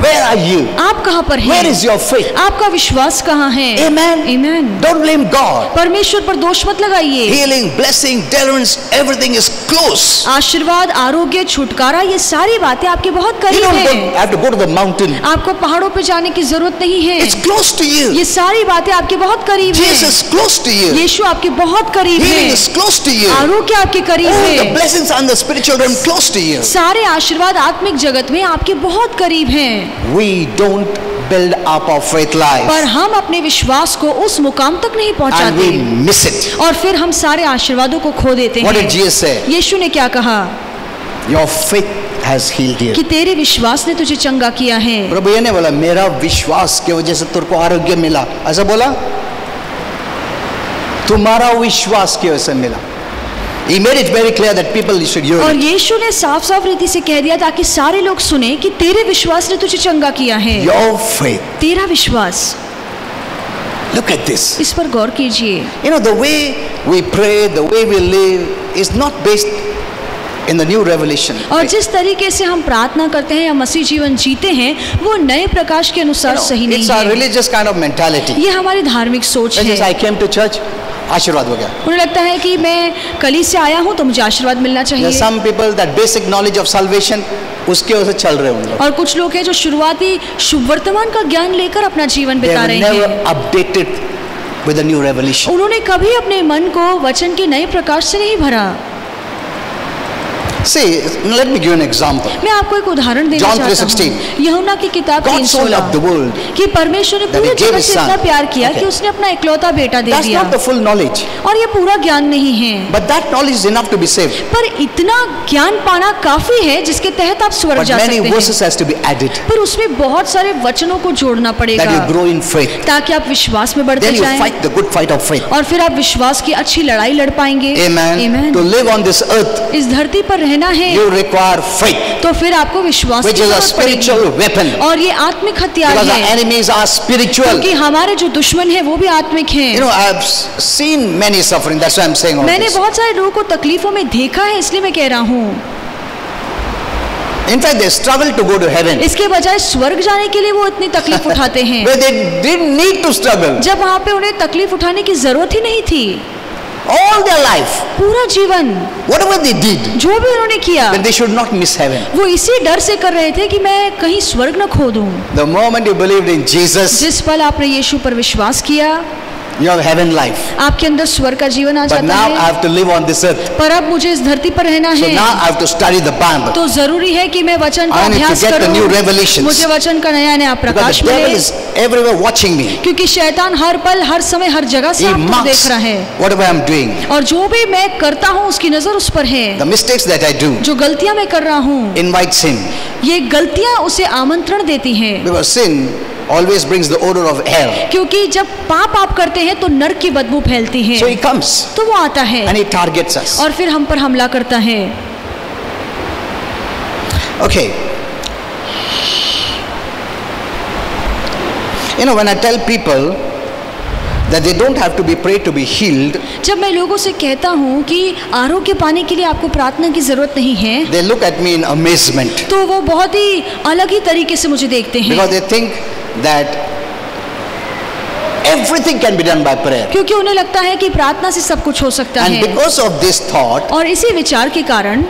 S1: Where are you?
S2: आप कहाँ पर
S1: Where
S2: हैं?
S1: is your faith?
S2: आपका विश्वास कहाँ है?
S1: Amen.
S2: Amen.
S1: Don't blame God.
S2: परमेश्वर पर दोष मत लगाइए।
S1: Healing, blessing, deliverance, everything is close.
S2: आशीर्वाद, आरोग्य, छुटकारा, ये सारी बातें आपके बहुत
S1: You
S2: करीब
S1: don't
S2: हैं।
S1: have to go to the mountain.
S2: आपको पहाड़ों पे जाने की जरूरत नहीं है।
S1: It's close to you.
S2: ये सारी बातें आपके बहुत करीब
S1: Jesus
S2: हैं।
S1: is close to you.
S2: यीशु आपके बहुत करीब
S1: Healing
S2: है,
S1: is close to you.
S2: आरोग्य आपके करीब
S1: All the
S2: है,
S1: blessings are in the spiritual realm close to you.
S2: सारे आशीर्वाद आत्मिक जगत में आपके बहुत करीब हैं।
S1: We don't build up our faith life
S2: पर हम अपने विश्वास को उस मुकाम तक नहीं
S1: and
S2: पहुंचाते
S1: we miss it.
S2: और फिर हम सारे आशीर्वादों को खो देते
S1: What did
S2: हैं।
S1: Jesus say?
S2: यीशु ने क्या कहा?
S1: Your faith has healed you.
S2: कि तेरे विश्वास ने तुझे चंगा किया है।
S1: प्रभु ये नहीं बोला मेरा विश्वास की वजह से तेरे को आरोग्य मिला, ऐसा बोला? तुम्हारा विश्वास की वजह से मिला। He made it very clear that people should hear
S2: और
S1: it.
S2: यीशु ने साफ साफ रीति से कह दिया ताकि सारे लोग सुने कि तेरे विश्वास ने तुझे चंगा किया है।
S1: Your faith.
S2: तेरा विश्वास।
S1: Look at this.
S2: इस पर गौर कीजिए।
S1: You know, the way we pray, the way we live is not based in the new revelation.
S2: और जिस तरीके से हम प्रार्थना करते हैं या मसीह जीवन जीते हैं वो नए प्रकाश के
S1: You
S2: अनुसार
S1: know,
S2: सही नहीं
S1: it's a
S2: है।
S1: religious kind of mentality.
S2: ये हमारी धार्मिक सोच
S1: When
S2: है।
S1: I came to church, आशीर्वाद हो गया.
S2: उन्हें लगता है कि मैं कली से आया हूँ तो मुझे आशीर्वाद मिलना
S1: There are
S2: चाहिए।
S1: some people that basic knowledge of salvation उसके वजह से चल रहे होंगे.
S2: और कुछ लोग हैं जो शुरुआती शुभ वर्तमान का ज्ञान लेकर अपना जीवन
S1: They
S2: बिता
S1: were
S2: रहे
S1: never
S2: हैं।
S1: updated with the new revelation.
S2: उन्होंने कभी अपने मन को वचन के नए प्रकाश से नहीं भरा।
S1: See, let me give you an example.
S2: मैं आपको एक उदाहरण देना
S1: John
S2: चाहता
S1: 3:16.
S2: हूँ। यूहन्ना की किताब
S1: God so loved the
S2: 3:16
S1: world
S2: कि परमेश्वर ने
S1: that
S2: पूरे
S1: he gave
S2: जगत
S1: his
S2: से
S1: son.
S2: इतना प्यार किया
S1: Okay.
S2: कि उसने अपना इकलौता बेटा दे
S1: That's
S2: दिया।
S1: not the full knowledge.
S2: और ये पूरा ज्ञान नहीं है,
S1: But that knowledge is enough to be saved.
S2: पर इतना ज्ञान पाना काफी है जिसके तहत आप स्वर्ग
S1: But
S2: जा
S1: many
S2: सकते हैं।
S1: verses has to be added
S2: पर उसमें बहुत सारे वचनों को जोड़ना
S1: that
S2: पड़ेगा
S1: you grow in faith.
S2: ताकि आप विश्वास में बढ़ते
S1: Then you
S2: जाएं
S1: fight the good fight of faith.
S2: और फिर आप विश्वास की अच्छी लड़ाई लड़ पाएंगे।
S1: Amen.
S2: Amen.
S1: To live on this earth,
S2: इस धरती पर रहना है
S1: you require faith,
S2: तो फिर आपको विश्वास
S1: which
S2: की
S1: is a
S2: जरूरत पड़ेगी।
S1: spiritual weapon.
S2: और ये आत्मिक हथियार
S1: Because our
S2: है
S1: enemies are spiritual.
S2: क्योंकि हमारे जो दुश्मन है वो भी आत्मिक हैं।
S1: You know, I have seen many suffering. That's why I'm saying all
S2: मैंने
S1: this.
S2: बहुत सारे लोगों को तकलीफों में देखा है इसलिए मैं कह रहा हूँ।
S1: In fact, they struggle to go to heaven,
S2: इसके बजाय स्वर्ग जाने के लिए वो इतनी तकलीफ उठाते हैं
S1: where they didn't need to struggle.
S2: जब वहाँ पे उन्हें तकलीफ उठाने की जरूरत ही नहीं थी।
S1: all their life,
S2: पूरा जीवन
S1: whatever they did,
S2: जो भी उन्होंने किया
S1: that they should not miss heaven.
S2: वो इसी डर से कर रहे थे कि मैं कहीं स्वर्ग न खो दूं।
S1: The moment you believed in Jesus,
S2: जिस पल आपने यीशु पर विश्वास किया,
S1: you have heaven life.
S2: आपके अंदर स्वर्ग का जीवन आ
S1: But
S2: जाता
S1: now I
S2: है।
S1: have to live on this earth.
S2: पर अब मुझे इस धरती पर रहना
S1: So
S2: है,
S1: now I have to study the Bible.
S2: तो जरूरी है कि मैं वचन का
S1: I need to
S2: अभ्यास
S1: get the new
S2: करूं।
S1: revelations.
S2: मुझे वचन का नया नया
S1: Because
S2: प्रकाश
S1: the devil
S2: मिले,
S1: is everywhere watching me.
S2: क्योंकि शैतान हर पल हर समय हर जगह से
S1: He
S2: आपको
S1: marks
S2: देख रहा है
S1: whatever I'm doing.
S2: और जो भी मैं करता हूँ उसकी नजर उस पर है।
S1: The mistakes that I do
S2: जो गलतियां मैं कर रहा हूँ,
S1: invite sin.
S2: ये गलतियां उसे आमंत्रण देती हैं,
S1: Because sin always brings the odor of hell.
S2: क्योंकि जब पाप आप करते हैं तो नरक की बदबू फैलती है।
S1: So he comes
S2: तो वो आता है
S1: and he targets us.
S2: और फिर हम पर हमला करता है।
S1: Okay. You know, when I tell people that they don't have to be prayed to be healed,
S2: जब मैं लोगों से कहता हूँ कि आरोग्य पाने के लिए आपको प्रार्थना की जरूरत नहीं है,
S1: they look at me in amazement
S2: तो वो बहुत ही अलग ही तरीके से मुझे देखते हैं,
S1: because they think that everything can be done by prayer.
S2: क्योंकि उन्हें लगता है कि प्रार्थना से सब कुछ हो सकता
S1: And
S2: है।
S1: because of this thought,
S2: और इसी विचार के कारण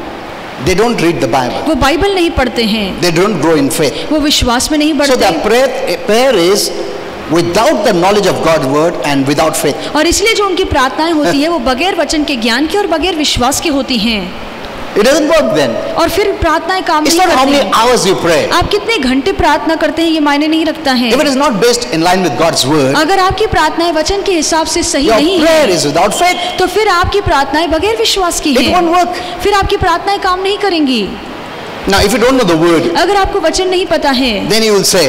S1: they don't read the Bible.
S2: वो बाइबल नहीं पढ़ते हैं,
S1: They don't grow in faith.
S2: वो विश्वास में नहीं
S1: So
S2: बढ़ते,
S1: the prayer is without the knowledge of God's word and without faith.
S2: और इसलिए जो उनकी प्रार्थनाएं होती है वो बगैर वचन के ज्ञान के और बगैर विश्वास की होती हैं,
S1: It doesn't work then.
S2: और फिर प्रार्थनाएं काम
S1: It's
S2: नहीं
S1: not how
S2: करती
S1: many
S2: हैं।
S1: hours you pray.
S2: आप कितने घंटे प्रार्थना करते हैं ये मायने नहीं रखता है।
S1: If it is not based in line with God's word,
S2: अगर आपकी प्रार्थनाएं वचन के हिसाब से सही
S1: your
S2: नहीं
S1: prayer
S2: है
S1: is without faith.
S2: तो फिर आपकी प्रार्थनाएं बगैर विश्वास की
S1: It won't
S2: हैं,
S1: work.
S2: फिर आपकी प्रार्थनाएं काम नहीं करेंगी।
S1: Now, if you don't know the word,
S2: अगर आपको वचन नहीं पता है,
S1: then you will say,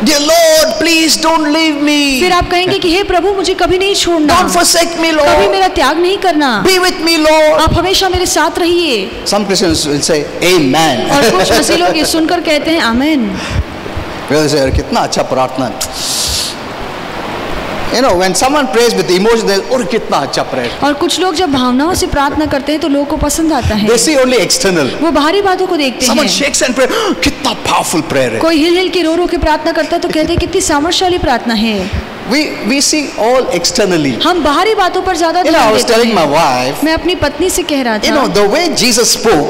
S1: Dear Lord, please don't leave me.
S2: फिर आप कहेंगे कि हे प्रभु मुझे कभी नहीं छोड़ना,
S1: Don't forsake me,
S2: कभी
S1: Lord.
S2: मेरा त्याग नहीं करना,
S1: Be with me, Lord.
S2: आप हमेशा मेरे साथ रहिए।
S1: Some Christians will say, Amen.
S2: और कुछ मसीह लोग ये सुनकर कहते हैं आमीन।
S1: Because they say, कितना अच्छा प्रार्थना। You know, when someone prays with emotion, they say, oh, कितना अच्छा prayer.
S2: और कुछ लोग जब भावनाओं से प्रार्थना करते हैं तो लोगों को पसंद आता है,
S1: They see only external.
S2: वो बाहरी बातों को देखते
S1: Someone
S2: हैं।
S1: shakes and prays, कितना powerful prayer है.
S2: कोई हिल हिल के रो रो के प्रार्थना करता है तो कहते हैं कितनी सामर्थ्यशाली प्रार्थना है।
S1: We see all externally.
S2: हम बाहरी बातों पर ज्यादा
S1: You know, I
S2: ध्यान
S1: was
S2: देते
S1: telling my
S2: हैं।
S1: wife,
S2: मैं अपनी पत्नी से कह रहा
S1: you know,
S2: था,
S1: the way Jesus spoke,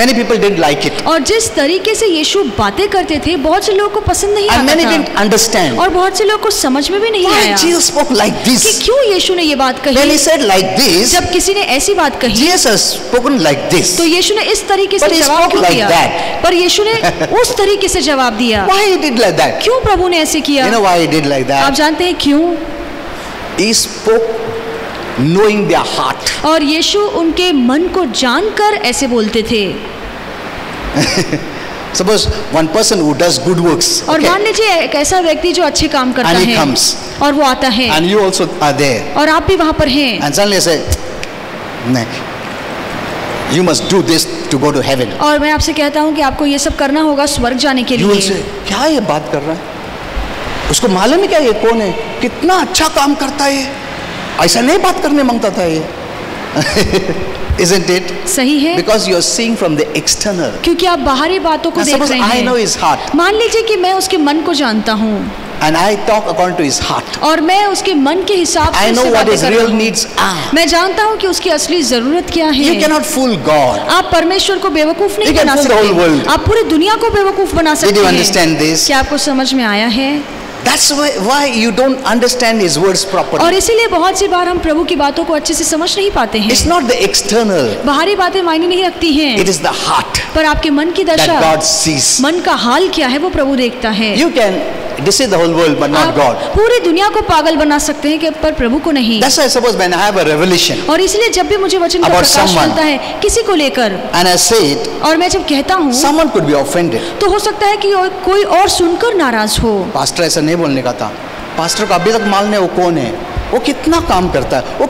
S1: many people didn't like it.
S2: और जिस तरीके से यीशु बातें करते थे बहुत से लोगों को पसंद नहीं
S1: And
S2: आता
S1: many
S2: था,
S1: didn't understand.
S2: और बहुत से लोगों को समझ में भी नहीं
S1: Why
S2: आया
S1: Jesus spoke like
S2: कि
S1: this?
S2: क्यों यीशु ने ये बात
S1: When he
S2: कही।
S1: said like this,
S2: जब किसी ने ऐसी बात कही
S1: Jesus has spoken like this.
S2: तो यीशु ने इस तरीके से
S1: But he
S2: जवाब
S1: spoke
S2: क्यों
S1: like
S2: दिया,
S1: that.
S2: पर यीशु ने उस तरीके से जवाब दिया।
S1: Why he did like that?
S2: क्यों प्रभु ने ऐसे किया?
S1: You know why he did like
S2: आप
S1: that?
S2: जानते हैं क्यों?
S1: He spoke knowing their heart.
S2: और यीशु उनके मन को जानकर ऐसे बोलते थे।
S1: Suppose one person who does good works,
S2: और
S1: okay,
S2: मान लीजिए एक ऐसा व्यक्ति जो अच्छे काम करता
S1: And he
S2: है
S1: comes.
S2: और वो आता है
S1: and you also are there,
S2: और आप भी वहां पर हैं,
S1: and suddenly say, "No, you must do this to go to heaven."
S2: और मैं आपसे कहता हूँ कि आपको ये सब करना होगा स्वर्ग जाने के
S1: You will say,
S2: लिए।
S1: क्या ये बात कर रहा है? उसको मालूम है क्या ये कौन है? कितना अच्छा काम करता है ये? ऐसा नहीं बात करने मांगता था ये। Isn't it?
S2: सही है,
S1: Because you are seeing from the external.
S2: क्योंकि आप बाहरी बातों को
S1: Now
S2: देख
S1: suppose
S2: रहे
S1: I know
S2: हैं।
S1: his heart
S2: मान लीजिए कि मैं उसके मन को जानता हूँ
S1: and I talk according to his heart.
S2: और मैं उसके मन के हिसाब
S1: I
S2: से
S1: know
S2: उससे
S1: what
S2: बातें
S1: his
S2: कर रहा
S1: real
S2: हूँ।
S1: needs are.
S2: मैं जानता हूँ कि उसकी असली जरूरत क्या
S1: You
S2: है।
S1: cannot fool God.
S2: आप परमेश्वर को बेवकूफ नहीं
S1: You can
S2: बना
S1: fool the whole
S2: सकते,
S1: world.
S2: आप पूरी दुनिया को बेवकूफ बना
S1: Did you
S2: सकते
S1: understand
S2: हैं।
S1: this?
S2: क्या आपको समझ में आया है?
S1: That's why you don't understand his words
S2: और
S1: properly.
S2: इसीलिए बहुत सी बार हम प्रभु की बातों को अच्छे से समझ नहीं पाते हैं।
S1: It's not the external.
S2: बाहरी बातें मायने नहीं रखती हैं,
S1: It is the heart
S2: पर आपके मन की
S1: that
S2: दशा,
S1: God sees.
S2: मन का हाल क्या है वो प्रभु देखता है।
S1: You can deceive the whole world but not
S2: आप
S1: God.
S2: पूरी दुनिया को पागल बना सकते हैं कि पर प्रभु को नहीं।
S1: That's why suppose when I have a revelation
S2: और इसलिए जब भी मुझे वचन का
S1: About
S2: प्रकाश
S1: someone.
S2: मिलता है किसी को लेकर,
S1: and I say it,
S2: और मैं जब कहता हूँ
S1: someone could be offended.
S2: तो हो सकता है कि कोई और सुनकर नाराज हो।
S1: पास्टर ऐसा नहीं बोलने का था। पास्टर को अभी तक मालूम है वो कौन है, वो कितना काम करता है, वो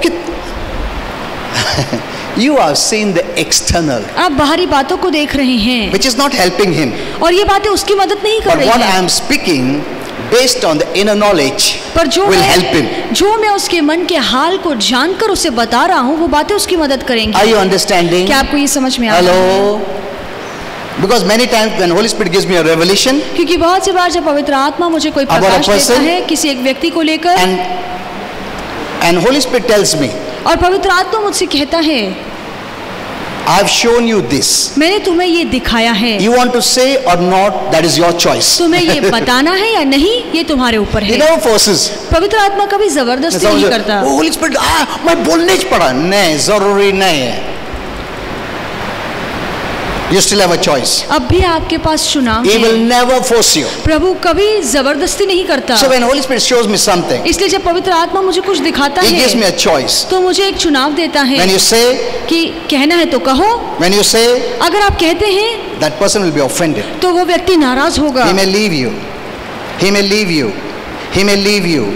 S1: You have seen the external,
S2: आप बाहरी बातों को देख रहे हैं
S1: which is not helping him.
S2: और ये बातें उसकी मदद नहीं कर
S1: But
S2: रही
S1: what I
S2: हैं।
S1: am speaking, based on the inner knowledge,
S2: पर
S1: will help him.
S2: जो मैं उसके मन के हाल को जानकर उसे बता रहा हूँ वो बातें उसकी मदद करेंगी।
S1: Are you understanding?
S2: क्या आपको ये समझ में आ रहा है?
S1: Hello? Because many times when Holy Spirit gives me a revelation
S2: क्योंकि बहुत सी बार जब पवित्र आत्मा मुझे कोई
S1: About a
S2: प्रकाश देता
S1: person,
S2: है किसी एक व्यक्ति को लेकर,
S1: and And Holy Spirit tells me,
S2: और पवित्र आत्मा मुझसे कहता है,
S1: I have shown you this.
S2: मैंने तुम्हें ये दिखाया है।
S1: You want to say or not, that is your choice.
S2: तुम्हें ये बताना है या नहीं, ये तुम्हारे ऊपर
S1: He
S2: है।
S1: never forces.
S2: पवित्र आत्मा कभी जबरदस्ती नहीं करता।
S1: Holy Spirit, मैं बोलने च पड़ा, नहीं, जरूरी नहीं है। You still have a choice.
S2: अब भी आपके पास चुनाव
S1: He will
S2: है।
S1: never force you.
S2: प्रभु कभी जबरदस्ती नहीं करता।
S1: So when Holy Spirit shows me something,
S2: इसलिए जब पवित्र आत्मा मुझे कुछ दिखाता
S1: He gives me
S2: है
S1: a choice.
S2: तो मुझे एक चुनाव देता है
S1: When you say,
S2: कि कहना है तो कहो।
S1: when you say,
S2: अगर आप कहते हैं
S1: that person will be offended.
S2: तो वो व्यक्ति नाराज होगा।
S1: He may leave you. He may leave you. He may leave you.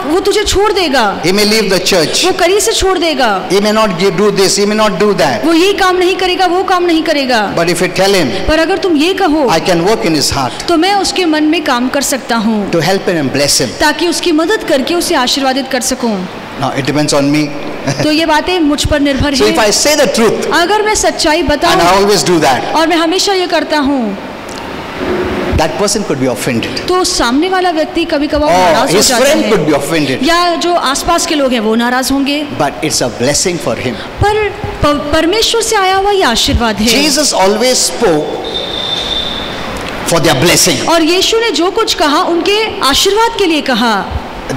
S2: वो तुझे छोड़ देगा।
S1: He may leave the church.
S2: वो करी से छोड़ देगा।
S1: He may not do this. He may not do that.
S2: वो ये काम नहीं करेगा, वो काम नहीं करेगा।
S1: But if you tell him,
S2: पर अगर तुम ये कहो
S1: I can work in his heart
S2: तो मैं उसके मन में काम कर सकता हूँ
S1: to help him and bless him.
S2: ताकि उसकी मदद करके उसे आशीर्वादित कर सकूं।
S1: Now it depends on me.
S2: तो ये बातें मुझ पर निर्भर
S1: So if
S2: है।
S1: I say the truth,
S2: अगर मैं सच्चाई
S1: and I
S2: बताऊं
S1: always do that,
S2: और मैं हमेशा ये करता हूँ
S1: that person could be offended.
S2: तो सामने वाला व्यक्ति कभी कभार
S1: Or
S2: नाराज हो
S1: his
S2: जाता
S1: friend could
S2: है
S1: be offended.
S2: या जो आसपास के लोग हैं वो नाराज होंगे।
S1: But it's a blessing for him.
S2: पर परमेश्वर से आया हुआ ये आशीर्वाद है।
S1: Jesus always spoke for their blessing.
S2: और यीशु ने जो कुछ कहा उनके आशीर्वाद के लिए कहा।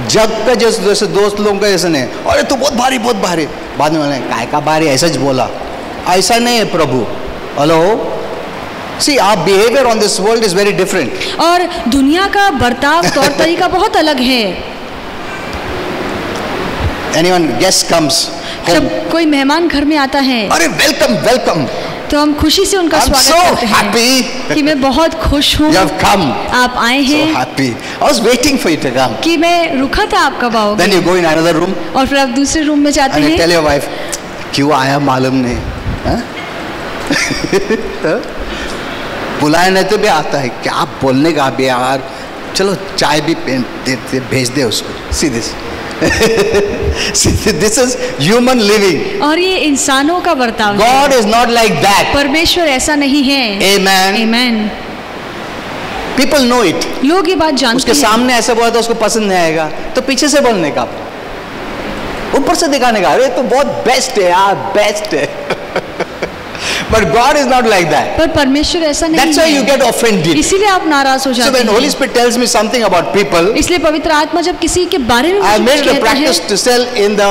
S1: जग का जैसे दोस्त लोगों का ऐसा नहीं, अरे तू बहुत भारी बाद में बोले काय का भारी, ऐसा ज बोला, ऐसा नहीं है प्रभु। Hello, see our behavior on this world is very different.
S2: और दुनिया का बर्ताव तौर तरीका बहुत अलग है।
S1: Anyone guest comes home,
S2: जब कोई मेहमान घर में आता है
S1: अरे वेलकम,
S2: तो हम खुशी से उनका
S1: I'm
S2: स्वागत
S1: so
S2: करते हैं
S1: happy
S2: कि मैं बहुत खुश हूँ
S1: you have come,
S2: आप आए
S1: so
S2: हैं,
S1: happy. I was waiting for you to come.
S2: कि मैं रुका था आप कब आओगे।
S1: Then you go in another room
S2: और फिर आप दूसरे रूम में जाते
S1: and you tell
S2: हैं
S1: your wife, क्यों आया मालूम नहीं, हाँ? बुलाए नहीं तो भी आता है, क्या बोलने का भी यार, चलो चाय भी भेज दे उसको। See this. See, this is human living.
S2: और ये इंसानों का बर्ताव
S1: God
S2: है।
S1: is not like that.
S2: परमेश्वर ऐसा नहीं है।
S1: Amen.
S2: Amen.
S1: People know it.
S2: लोग ये बात जानते
S1: उसके
S2: हैं।
S1: सामने ऐसा बोला तो उसको पसंद नहीं आएगा, तो पीछे से बोलने का, ऊपर से दिखाने का, अरे तो बहुत बेस्ट है यार, बेस्ट है। But God is not like that.
S2: पर परमेश्वर ऐसा नहीं
S1: That's why you
S2: है।
S1: get offended.
S2: इसीलिए आप नाराज हो
S1: So
S2: जाते
S1: when Holy
S2: हैं।
S1: Spirit tells me something about people,
S2: इसलिए पवित्र आत्मा जब किसी के बारे में
S1: I
S2: मुझे
S1: made
S2: कुछ
S1: it a
S2: कहता
S1: practice
S2: है
S1: to sell in the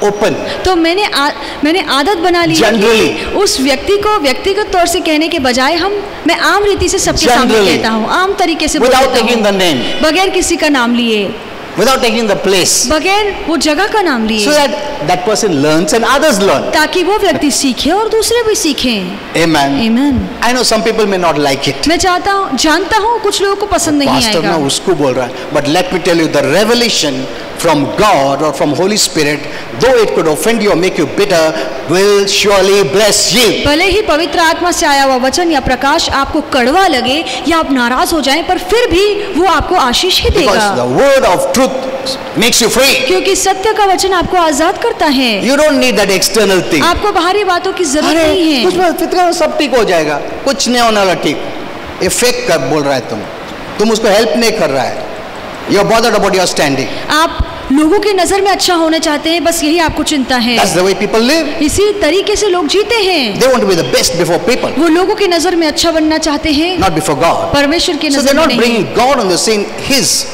S1: open.
S2: तो मैंने आदत बना ली है कि उस व्यक्ति को व्यक्तिगत तौर से कहने के बजाय मैं आम रीति से सबके सामने
S1: Generally.
S2: कहता हूँ, आम तरीके से
S1: Without
S2: बोलता
S1: taking the
S2: हूँ,
S1: name,
S2: बगैर किसी का नाम लिए,
S1: without taking the place,
S2: बगैर वो जगह का नाम लिए,
S1: so that person learns and others learn.
S2: ताकि वो व्यक्ति सीखे और दूसरे भी सीखें।
S1: Amen.
S2: Amen.
S1: I know some people may not like it.
S2: मैं जानता हूँ कुछ लोगों को पसंद नहीं
S1: Pastor
S2: आएगा,
S1: ना उसको बोल रहा है, but let me tell you, the revelation from God or from Holy Spirit, though it could offend you or make you bitter, will surely bless you.
S2: भले ही पवित्र आत्मा से आया हुआ वचन या प्रकाश आपको कड़वा लगे या आप नाराज हो जाएं, पर फिर भी वो आपको आशीष ही
S1: Because
S2: देगा,
S1: the word of truth makes you free.
S2: क्योंकि सत्य का वचन आपको आजाद करता है।
S1: You don't need that external thing.
S2: आपको बाहरी बातों की जरूरत नहीं है।
S1: कुछ फिक्र में सब ठीक हो जाएगा, कुछ नहीं होने वाला ठीक। ये फेक कर बोल रहा है तुम उसको हेल्प नहीं कर रहा है। You are bothered about your standing.
S2: आप लोगों की नजर में अच्छा होना चाहते हैं, बस यही आपको चिंता है।
S1: That's the way people live.
S2: इसी तरीके से लोग जीते हैं।
S1: They want to be the best before people,
S2: वो लोगों की नजर में अच्छा बनना चाहते हैं,
S1: not before God.
S2: परमेश्वर की
S1: So
S2: नजर
S1: they're
S2: में
S1: not
S2: नहीं।
S1: bringing God on the scene, His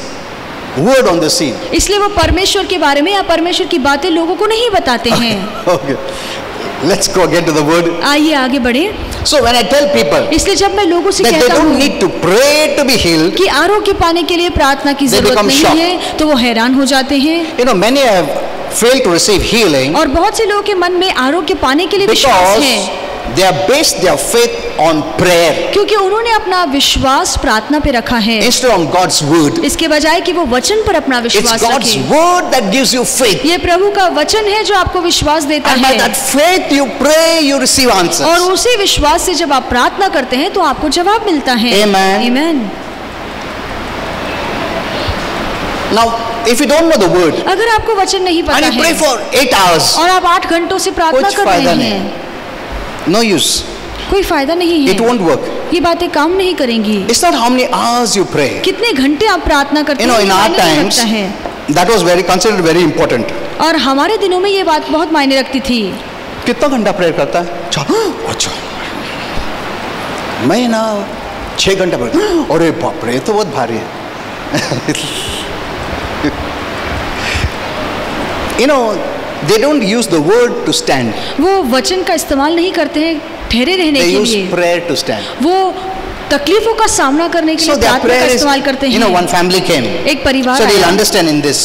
S1: word on the scene.
S2: इसलिए वो परमेश्वर के बारे में या परमेश्वर की बातें लोगों को नहीं बताते हैं।
S1: Okay. Let's go get to the word.
S2: आइए आगे बढ़े।
S1: So when I tell people
S2: इसलिए जब मैं लोगों से
S1: that they
S2: कहता
S1: don't
S2: हूँ
S1: need to pray to be healed,
S2: कि आरोग्य पाने के लिए प्रार्थना की
S1: They
S2: जरूरत
S1: become
S2: नहीं
S1: shocked.
S2: है, तो वो हैरान हो जाते हैं।
S1: you know, many have failed to receive healing
S2: और बहुत से लोगों के मन में आरोग्य पाने के लिए विश्वास
S1: because
S2: है,
S1: they have based their faith on prayer
S2: क्योंकि उन्होंने अपना विश्वास प्रार्थना पे रखा है,
S1: instead of God's word.
S2: इसके बजाय कि वो वचन पर अपना
S1: It's
S2: विश्वास
S1: God's
S2: रखें।
S1: word that gives you faith.
S2: ये प्रभु का वचन है जो आपको विश्वास देता
S1: And by
S2: है,
S1: that faith you pray, you receive answers.
S2: और उसी विश्वास से जब आप प्रार्थना करते हैं तो आपको जवाब मिलता है।
S1: Amen.
S2: Amen.
S1: Now, if you don't know the word
S2: अगर आपको वचन नहीं
S1: and
S2: पता
S1: you pray
S2: है
S1: for 8 hours,
S2: और आप 8 घंटों से प्रार्थना
S1: कुछ
S2: कर
S1: फायदा
S2: रहे
S1: नहीं।
S2: हैं,
S1: no use.
S2: कोई फायदा नहीं
S1: It
S2: है,
S1: won't work.
S2: ये बातें काम नहीं करेंगी।
S1: It's not how many hours you pray.
S2: कितने घंटे आप प्रार्थना करते
S1: You know,
S2: हैं,
S1: in
S2: ये
S1: our
S2: मायने नहीं
S1: times,
S2: रखता है।
S1: that was considered very important.
S2: और हमारे दिनों में ये बात बहुत मायने रखती थी।
S1: कितना घंटा प्रेयर करता है? अच्छा, मैं ना 6 घंटा प्रेयर। अरे बाप रे, ये तो बहुत भारी है। You know, they don't use the word to stand.
S2: वो वचन का इस्तेमाल नहीं करते हैं ठहरे रहने
S1: They
S2: के
S1: use
S2: लिए,
S1: prayer to stand.
S2: वो तकलीफों का सामना करने के
S1: So
S2: लिए
S1: their
S2: प्रार्थना
S1: prayer
S2: का
S1: is,
S2: इस्तेमाल करते
S1: you know,
S2: हैं।
S1: one family came.
S2: एक परिवार
S1: So they'll
S2: आया
S1: understand in this.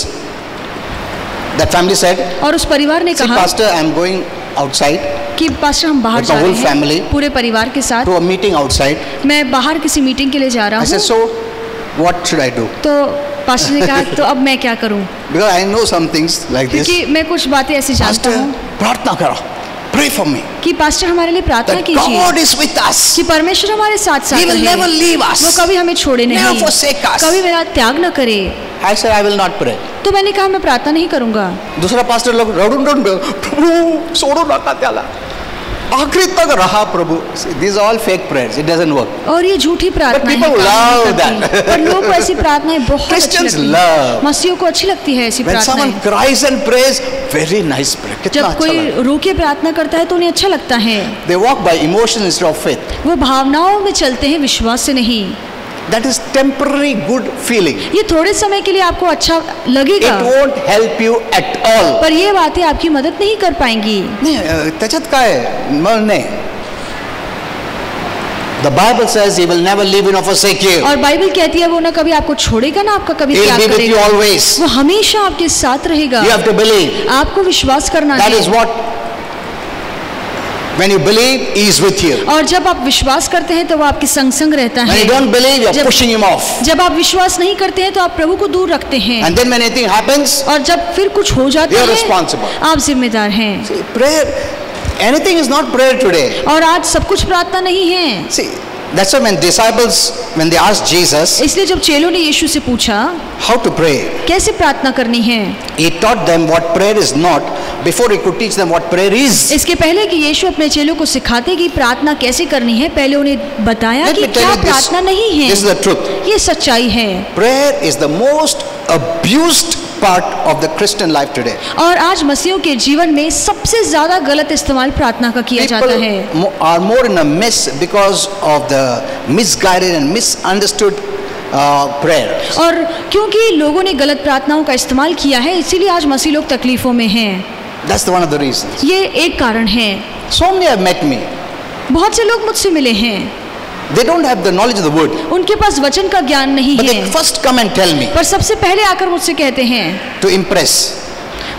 S1: That family said,
S2: और उस परिवार ने
S1: see
S2: कहा
S1: pastor, I am going outside
S2: कि पास्टर हम बाहर
S1: with
S2: जा
S1: the
S2: रहे
S1: whole family
S2: हैं पूरे परिवार के साथ।
S1: to a meeting outside.
S2: मैं बाहर किसी मीटिंग के लिए जा रहा
S1: I said,
S2: हूँ।
S1: so what should I do?
S2: तो पास्टर ने कहा तो अब मैं क्या करूँ,
S1: Because I know some things like this.
S2: क्योंकि मैं कुछ बातें ऐसी जानता
S1: Pastor,
S2: हूँ
S1: प्रार्थना करो, pray for me.
S2: कि पास्टर हमारे लिए प्रार्थना
S1: That
S2: कीजिए
S1: God is with us.
S2: कि परमेश्वर हमारे साथ
S1: He
S2: साथ
S1: will never
S2: रहे,
S1: leave us.
S2: वो कभी हमें छोड़े
S1: Never
S2: नहीं,
S1: forsake us.
S2: कभी मेरा त्याग न करे।
S1: I said, I will not pray.
S2: तो मैंने कहा मैं प्रार्थना नहीं करूंगा।
S1: दूसरा पास्टर लोग रडून प्रभु सोडो नका त्याला आखिरी तक रहा प्रभु. These are all fake prayers. It doesn't work.
S2: और ये झूठी प्रार्थना है,
S1: people
S2: काम
S1: love
S2: नहीं करती।
S1: that.
S2: पर लोगों को ऐसी प्रार्थनाएं बहुत अच्छी
S1: Christians
S2: लगती
S1: love.
S2: हैं, मसीहियों को अच्छी लगती है ऐसी
S1: When someone
S2: प्रार्थनाएं।
S1: cries and prays, very nice prayer. कितना
S2: जब
S1: अच्छा
S2: कोई
S1: लगता है.
S2: रो के प्रार्थना करता है तो उन्हें अच्छा लगता है।
S1: They walk by emotion instead of faith.
S2: वो भावनाओं में चलते हैं, विश्वास से नहीं।
S1: That is temporary good feeling.
S2: ये थोड़े समय के लिए आपको अच्छा लगेगा,
S1: It won't help you at all.
S2: पर ये बातें आपकी मदद नहीं कर पाएंगी।
S1: नहीं, त्याच्यात काय नाही. The Bible says He will never leave you nor forsake you.
S2: और बाइबल कहती है वो ना कभी आपको छोड़ेगा ना आपका कभी
S1: He will
S2: त्याग
S1: be with you
S2: करेगा,
S1: always.
S2: वो हमेशा आपके साथ रहेगा।
S1: You have to believe.
S2: आपको विश्वास करना
S1: That
S2: है।
S1: is what. When you believe, He is with you.
S2: और जब आप विश्वास करते हैं तो वो आपके संग संग रहता
S1: When
S2: है।
S1: you don't believe, you are
S2: जब-
S1: pushing Him off.
S2: जब आप विश्वास नहीं करते हैं तो आप प्रभु को दूर रखते हैं,
S1: And then when anything happens,
S2: और जब फिर कुछ हो जाता
S1: You are
S2: है
S1: responsible.
S2: आप जिम्मेदार हैं।
S1: see, prayer, anything is not prayer today.
S2: और आज सब कुछ प्रार्थना नहीं है।
S1: See, that's why when disciples, when they asked Jesus
S2: इसलिए जब चेलों ने यीशु से पूछा
S1: how to pray,
S2: कैसे प्रार्थना करनी है,
S1: He taught them what prayer is not before He could teach them what prayer is.
S2: इसके पहले कि यीशु अपने चेलों को सिखाते कि प्रार्थना कैसे करनी है, पहले उन्हें बताया
S1: Let
S2: कि
S1: me tell
S2: क्या
S1: you this,
S2: प्रार्थना नहीं है।
S1: this is the truth.
S2: ये सच्चाई है।
S1: Prayer is the most abused part of the Christian life today.
S2: और आज मसीहियों के जीवन में सबसे ज्यादा गलत इस्तेमाल प्रार्थना का किया जाता
S1: People
S2: है।
S1: are more in a mess because of the misguided and misunderstood prayer.
S2: और क्योंकि लोगों ने गलत प्रार्थनाओं का इस्तेमाल किया है, इसीलिए आज मसीह लोग तकलीफों में हैं।
S1: That's one of the reasons.
S2: ये एक कारण है।
S1: So many have met me.
S2: बहुत से लोग मुझसे मिले हैं,
S1: They don't have the knowledge of the word,
S2: उनके पास वचन का ज्ञान नहीं
S1: but
S2: है,
S1: they first come and tell me
S2: पर सबसे पहले आकर मुझसे कहते हैं
S1: to impress.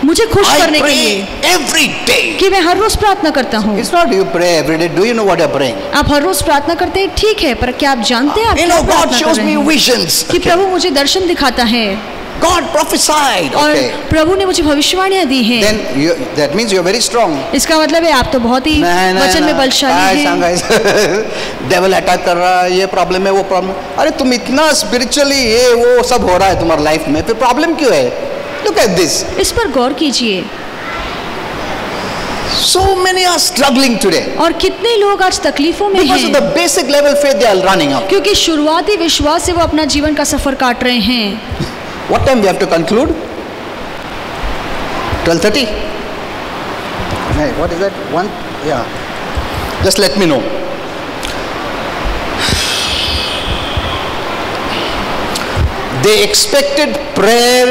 S2: मुझे खुश
S1: I
S2: करने के लिए
S1: pray every day.
S2: कि मैं हर रोज प्रार्थना करता हूँ।
S1: It's not you pray every day. Do you know what you're praying?
S2: आप हर रोज प्रार्थना करते हैं, ठीक है, पर क्या आप जानते हैं आप
S1: You
S2: क्या
S1: know, God
S2: प्रार्थना कर
S1: shows
S2: रहे
S1: me
S2: हैं?
S1: visions.
S2: कि प्रभु मुझे दर्शन दिखाता है,
S1: God prophesied.
S2: और
S1: Okay.
S2: प्रभु ने मुझे भविष्यवाणियां दी हैं।
S1: Then that means you're very strong.
S2: इसका मतलब है आप तो बहुत ही वचन में बलशाली हैं।
S1: डेविल अटैक कर रहा है, ये प्रॉब्लम है, वो प्रॉब्लम। अरे तुम इतना स्पिरिचुअली ये वो सब हो रहा है तुम्हारी लाइफ में, फिर प्रॉब्लम क्यों है? Look at this.
S2: इस पर गौर कीजिए।
S1: So many are struggling today
S2: और कितने लोग आज तकलीफों में
S1: because of
S2: हैं,
S1: the basic level faith they are running up.
S2: क्योंकि शुरुआती विश्वास से वो अपना जीवन का सफर काट रहे हैं।
S1: What time we have to conclude? 12:30. Hey, what is that? 1? Yeah. Just let me know. They expected prayer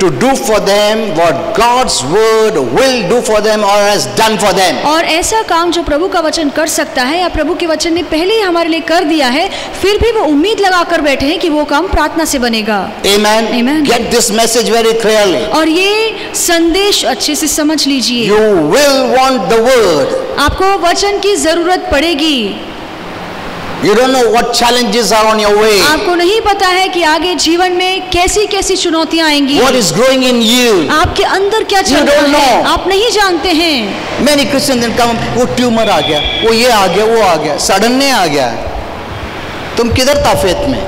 S1: to do for them what God's word will do for them or has done for them.
S2: और ऐसा काम जो प्रभु का वचन कर सकता है या प्रभु के वचन ने पहले ही हमारे लिए कर दिया है, फिर भी वो उम्मीद लगाकर बैठे हैं कि वो काम प्रार्थना से बनेगा।
S1: Amen.
S2: Amen.
S1: Get this message very clearly.
S2: और ये संदेश अच्छे से समझ लीजिए,
S1: You will want the word.
S2: आपको वचन की जरूरत पड़ेगी।
S1: You don't know what challenges are on your way.
S2: आपको नहीं पता है कि आगे जीवन में कैसी कैसी चुनौतियां आएंगी,
S1: What is growing in you?
S2: आपके अंदर क्या चल
S1: You
S2: रहा
S1: don't
S2: है,
S1: know.
S2: आप नहीं जानते हैं।
S1: Many Christians then come, वो ट्यूमर आ गया, वो ये आ गया, वो आ गया, सडनली आ गया। तुम किधर था फेथ में?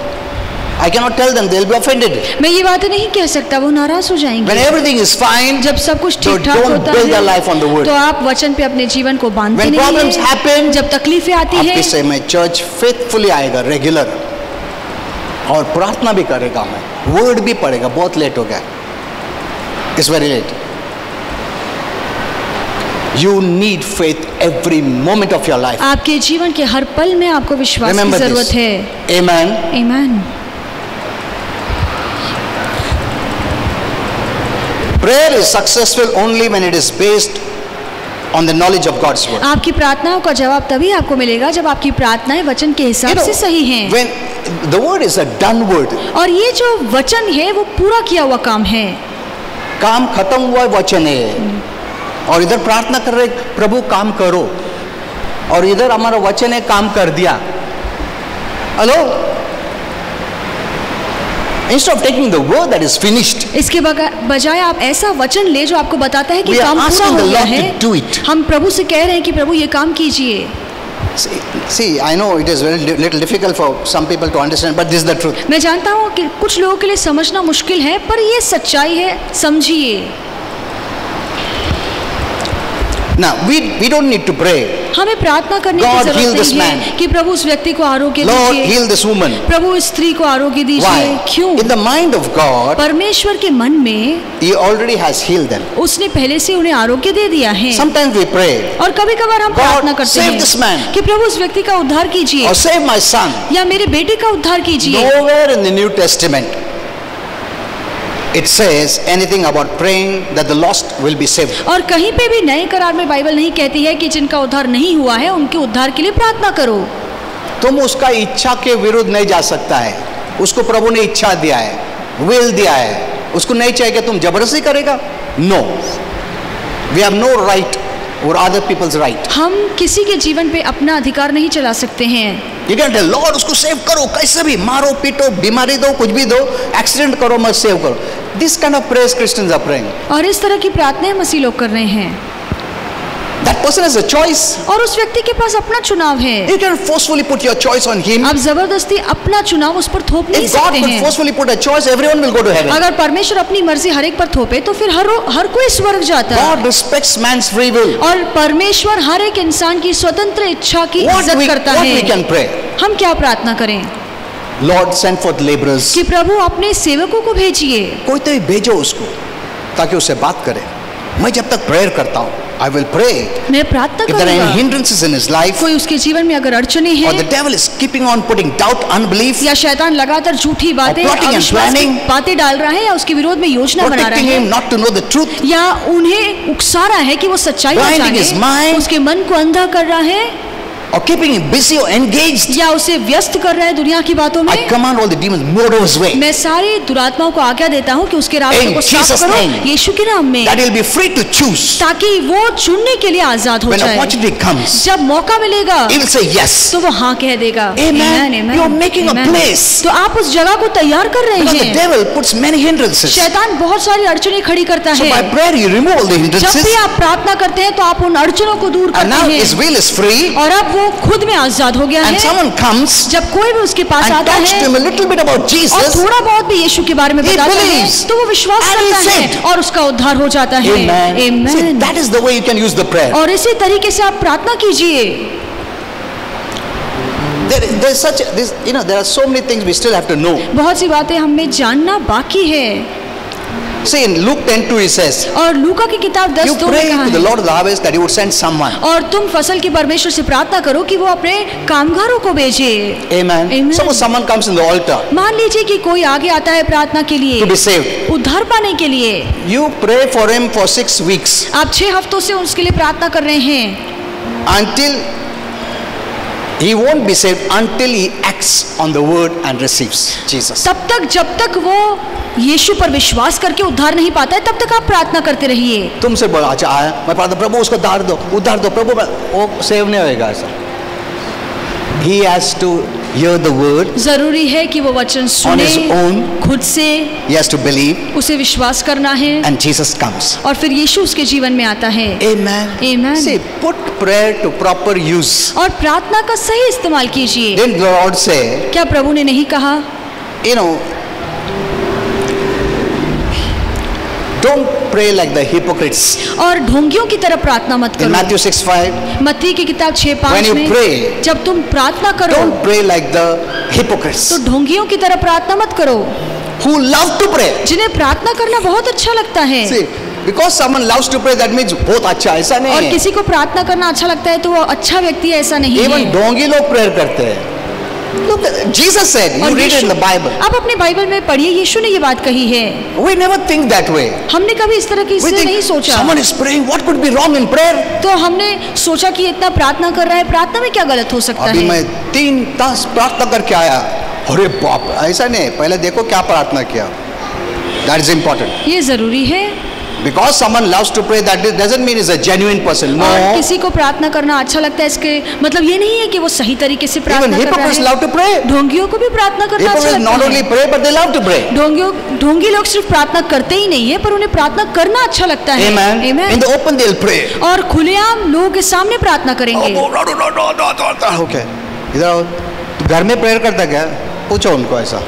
S1: I cannot tell them, they'll be offended.
S2: मैं ये बातें नहीं कह सकता, वो नाराज हो जाएंगे।
S1: When everything is fine,
S2: जब सब कुछ
S1: so
S2: ठीक ठाक
S1: don't
S2: होता
S1: build
S2: है
S1: your life on the word.
S2: तो आप वचन पे अपने जीवन को बांधते
S1: When
S2: नहीं
S1: problems
S2: हैं।
S1: happen,
S2: जब तकलीफें आती
S1: आप
S2: हैं
S1: किससे मैं चर्च फेथफुली आएगा रेगुलर और प्रार्थना भी करेगा, मैं वर्ड भी पढ़ेगा। बहुत लेट हो गया, it's very late. You need faith every moment of your life.
S2: आपके जीवन के हर पल में आपको विश्वास की
S1: Remember
S2: जरूरत
S1: this.
S2: है।
S1: Amen.
S2: आमीन।
S1: Prayer is successful only when it is based on the knowledge of God's word.
S2: आपकी प्रार्थनाओं का जवाब तभी आपको मिलेगा जब आपकी प्रार्थनाएं वचन के हिसाब से सही हैं।
S1: when the word is a done word,
S2: और ये जो वचन है वो पूरा किया हुआ काम है।
S1: काम खत्म हुआ वचन है, और इधर प्रार्थना कर रहे प्रभु काम करो, और इधर हमारा वचन है काम कर दिया। Hello, instead of taking the word that is finished,
S2: इसके बजाय आप ऐसा वचन ले जो आपको बताता है कि
S1: we are
S2: काम पूरा
S1: asking
S2: हो
S1: the
S2: गया
S1: Lord
S2: है।
S1: to do it.
S2: हम प्रभु से कह रहे हैं कि प्रभु ये काम कीजिए।
S1: See, I know it is very little difficult for some people to understand, but this is the truth.
S2: मैं जानता हूँ कि कुछ लोगों के लिए समझना मुश्किल है, पर ये सच्चाई है, समझिए।
S1: Now we don't need to pray,
S2: हमें प्रार्थना करने की
S1: God, heal
S2: जरूरत
S1: this
S2: नहीं है
S1: man.
S2: कि प्रभु उस व्यक्ति को आरोग्य
S1: Lord,
S2: दीजिए,
S1: heal this woman.
S2: प्रभु इस स्त्री को आरोग्य दीजिए।
S1: Why?
S2: क्यों?
S1: In the mind of God,
S2: परमेश्वर के मन में
S1: He already has healed them.
S2: उसने पहले से उन्हें आरोग्य दे दिया है।
S1: Sometimes we pray,
S2: और कभी कभार हम
S1: God,
S2: प्रार्थना करते
S1: save this man.
S2: हैं कि प्रभु उस व्यक्ति का उद्धार कीजिए,
S1: or save my son.
S2: या मेरे बेटे का उद्धार कीजिए।
S1: Nowhere in the New Testament it says anything about praying that the lost will be saved.
S2: और कहीं पे भी नए करार में बाइबल नहीं कहती है कि जिनका उद्धार नहीं हुआ है उनके उद्धार के लिए प्रार्थना करो।
S1: तुम उसका इच्छा के विरुद्ध नहीं जा सकता है। उसको प्रभु ने इच्छा दिया है, विल दिया है, उसको नहीं चाहिए कि तुम जबरदस्ती करेगा। No, we have no right और अदर पीपल्स राइट।
S2: हम किसी के जीवन पे अपना अधिकार नहीं चला सकते हैं।
S1: You can tell Lord उसको सेव करो, कैसे भी मारो पीटो, बीमारी दो, कुछ भी दो, एक्सीडेंट करो, मत सेव करो। This kind of prayers Christians are praying.
S2: और इस तरह की प्रार्थनाएं मसीह लोग कर रहे हैं।
S1: That person has a choice.
S2: और उस व्यक्ति के पास अपना चुनाव है।
S1: You can forcefully put your choice on him.
S2: आप जबरदस्ती अपना चुनाव उस पर थोप नहीं
S1: If God
S2: सकते
S1: could
S2: हैं।
S1: forcefully put a choice, everyone will go to heaven.
S2: अगर परमेश्वर अपनी मर्जी हर एक पर थोपे तो फिर हर कोई स्वर्ग जाता है।
S1: God respects man's free will.
S2: और परमेश्वर हर एक इंसान की स्वतंत्र इच्छा की
S1: What
S2: इज्जत करता
S1: we
S2: है।
S1: can pray?
S2: हम क्या प्रार्थना करें?
S1: Lord send forth laborers.
S2: कि प्रभु अपने सेवकों को भेजिए।
S1: कोई तो भेजो उसको ताकि उससे बात करे। मैं जब तक प्रेयर करता हूँ, I will pray.
S2: मैं प्रार्थना
S1: If there are any
S2: करूंगा।
S1: hindrances in his life,
S2: कोई उसके जीवन में अगर अड़चने
S1: or the
S2: हैं
S1: devil is keeping on putting doubt, unbelief,
S2: या शैतान लगातार झूठी बातें
S1: plotting and
S2: अविश्वास की
S1: planning,
S2: बातें डाल रहा है या उसके विरोध में योजना बना रहा
S1: protecting
S2: है
S1: him not to know the truth,
S2: या उन्हें उकसा रहा है कि वो सच्चाई न
S1: blinding his
S2: जाने,
S1: mind,
S2: उसके मन को अंधा कर रहा है
S1: or keeping him busy or engaged,
S2: या उसे व्यस्त कर रहा है दुनिया की बातों
S1: I
S2: में,
S1: command all the demons move out of his way.
S2: मैं सारी दुरात्माओं को आज्ञा देता हूँ कि उसके रास्ते
S1: In
S2: को साफ
S1: Jesus'
S2: करो
S1: name.
S2: यीशु के नाम में,
S1: That he'll be free to choose.
S2: ताकि वो चुनने के लिए आजाद हो
S1: When
S2: जाए।
S1: opportunity comes,
S2: जब मौका मिलेगा
S1: he will say yes.
S2: तो वो हाँ कह देगा।
S1: Amen.
S2: Amen,
S1: You are making a
S2: Amen.
S1: place.
S2: तो आप उस जगह को तैयार कर रहे
S1: Because the
S2: हैं।
S1: devil puts many hindrances.
S2: शैतान बहुत सारी अड़चनें खड़ी करता
S1: So
S2: है।
S1: by prayer you remove all the
S2: जब
S1: hindrances,
S2: भी आप प्रार्थना करते हैं तो आप उन अड़चनों को दूर
S1: and now
S2: करते
S1: his
S2: हैं
S1: will is free,
S2: और अब वो खुद में आजाद हो गया
S1: and
S2: है।
S1: someone comes
S2: जब कोई भी उसके पास
S1: and
S2: आता
S1: talks to
S2: है
S1: him a little bit about
S2: और
S1: Jesus,
S2: थोड़ा बहुत भी यीशु के बारे में
S1: He
S2: बताता है
S1: believes.
S2: तो वो विश्वास
S1: And
S2: करता
S1: he's
S2: है
S1: saved.
S2: और उसका उद्धार हो जाता है।
S1: Amen. See,
S2: Amen.
S1: that is the way you can use the prayer.
S2: और इसी तरीके से आप प्रार्थना कीजिए।
S1: There's such this, there are so many things we still have to know.
S2: बहुत सी बातें हमें जानना बाकी है।
S1: See, in Luke 10:2 he says,
S2: और लूका की किताब
S1: you
S2: 10:2 में
S1: pray
S2: कहा
S1: to the
S2: है
S1: Lord of the harvest that he would send someone.
S2: और तुम फसल के परमेश्वर से प्रार्थना करो कि वो अपने कामगारों को भेजे।
S1: Amen.
S2: Amen.
S1: Suppose someone comes in the altar
S2: मान लीजिए कि कोई आगे आता है प्रार्थना के लिए,
S1: to be saved.
S2: उद्धार पाने के लिए।
S1: You pray for him for 6 weeks
S2: आप 6 हफ्तों से उसके लिए प्रार्थना कर रहे हैं
S1: until he won't be saved until he acts on the word and receives Jesus.
S2: तब तक जब तक वो यीशु पर विश्वास करके उद्धार नहीं पाता है तब तक आप प्रार्थना करते रहिए।
S1: तुमसे बोला अच्छा आया मैं प्रार्थना प्रभु उसको उद्धार दो प्रभु, वो सेव नहीं होएगा ऐसा। He has to hear the word
S2: जरूरी है कि वो वचन
S1: on
S2: सुने
S1: his own,
S2: खुद से,
S1: he has to believe,
S2: उसे विश्वास करना है
S1: and Jesus comes.
S2: और फिर यीशु उसके जीवन में आता है।
S1: Amen.
S2: Amen.
S1: See, put prayer to proper use.
S2: और प्रार्थना का सही इस्तेमाल कीजिए।
S1: Didn't the Lord say,
S2: क्या प्रभु ने नहीं कहा
S1: don't pray like the hypocrites.
S2: और ढोंगियों की तरह प्रार्थना मत
S1: In
S2: करो।
S1: Matthew 6:5,
S2: मत्ती की किताब 6:5
S1: when you
S2: में
S1: pray,
S2: जब तुम प्रार्थना करो
S1: don't pray like the hypocrites
S2: तो ढोंगियों की तरह प्रार्थना मत करो
S1: who love to pray.
S2: जिन्हें प्रार्थना करना बहुत अच्छा लगता है।
S1: See, Because someone loves to pray, that means बहुत अच्छा, ऐसा नहीं
S2: और
S1: है.
S2: किसी को प्रार्थना करना अच्छा लगता है तो वो अच्छा व्यक्ति है, ऐसा नहीं
S1: Even
S2: है।
S1: ढोंगी लोग प्रेयर करते हैं. Look, Jesus said, you
S2: और
S1: read it in the Bible.
S2: आप अपने बाइबल में पढ़िए, यीशु ने ये बात कही है।
S1: We never think that way.
S2: हमने कभी इस तरह की
S1: We
S2: इससे नहीं
S1: think
S2: सोचा।
S1: someone is praying, what could be wrong in prayer?
S2: तो हमने सोचा कि इतना प्रार्थना कर रहा है, प्रार्थना में क्या गलत हो सकता
S1: अभी
S2: है।
S1: मैं 3 तास प्रार्थना करके आया, अरे बाप, ऐसा नहीं, पहले देखो क्या प्रार्थना किया. That is important.
S2: ये जरूरी है।
S1: Because someone loves to pray, that doesn't mean he's a genuine person. No.
S2: और किसी को प्रार्थना करना अच्छा लगता है, इसके मतलब ये नहीं है कि वो सही तरीके से
S1: Even
S2: प्रार्थना कर
S1: hypocrites
S2: रहा
S1: love to pray.
S2: है। ढोंगियों को भी प्रार्थना करना अच्छा
S1: Hypocrites
S2: लगता
S1: not
S2: है।
S1: only pray, but they love to pray.
S2: ढोंगी लोग सिर्फ प्रार्थना करते ही नहीं है, पर उन्हें प्रार्थना करना अच्छा लगता है।
S1: Amen.
S2: Amen.
S1: In the open they'll pray.
S2: और खुलेआम लोगों के सामने प्रार्थना करेंगे।
S1: Okay. इधर आओ. घर में प्रेयर करता क्या? पूछो उनको ऐसा.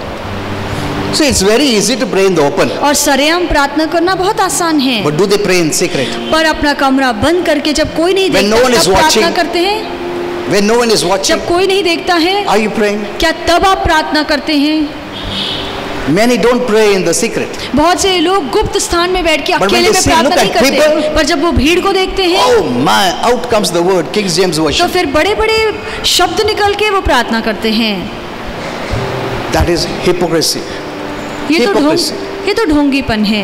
S1: So it's very easy to pray in the open.
S2: और सरेआम प्रार्थना करना बहुत आसान है।
S1: But do they pray in secret?
S2: पर अपना कमरा बंद करके जब कोई नहीं
S1: When
S2: देखता
S1: no one is
S2: तब प्रार्थना
S1: watching.
S2: करते हैं।
S1: When no one is watching,
S2: जब कोई नहीं देखता है
S1: are you praying?
S2: क्या तब आप प्रार्थना करते हैं?
S1: Many don't pray in the secret.
S2: बहुत से लोग गुप्त स्थान में बैठ के
S1: But when
S2: अकेले
S1: they
S2: में
S1: see,
S2: प्रार्थना
S1: look
S2: नहीं
S1: at
S2: करते,
S1: people,
S2: पर जब वो भीड़ को देखते हैं
S1: Oh my, out comes the word, King James
S2: तो
S1: Version.
S2: फिर बड़े बड़े शब्द निकल के वो प्रार्थना करते हैं।
S1: That is hypocrisy.
S2: ये तो ढोंगीपन है।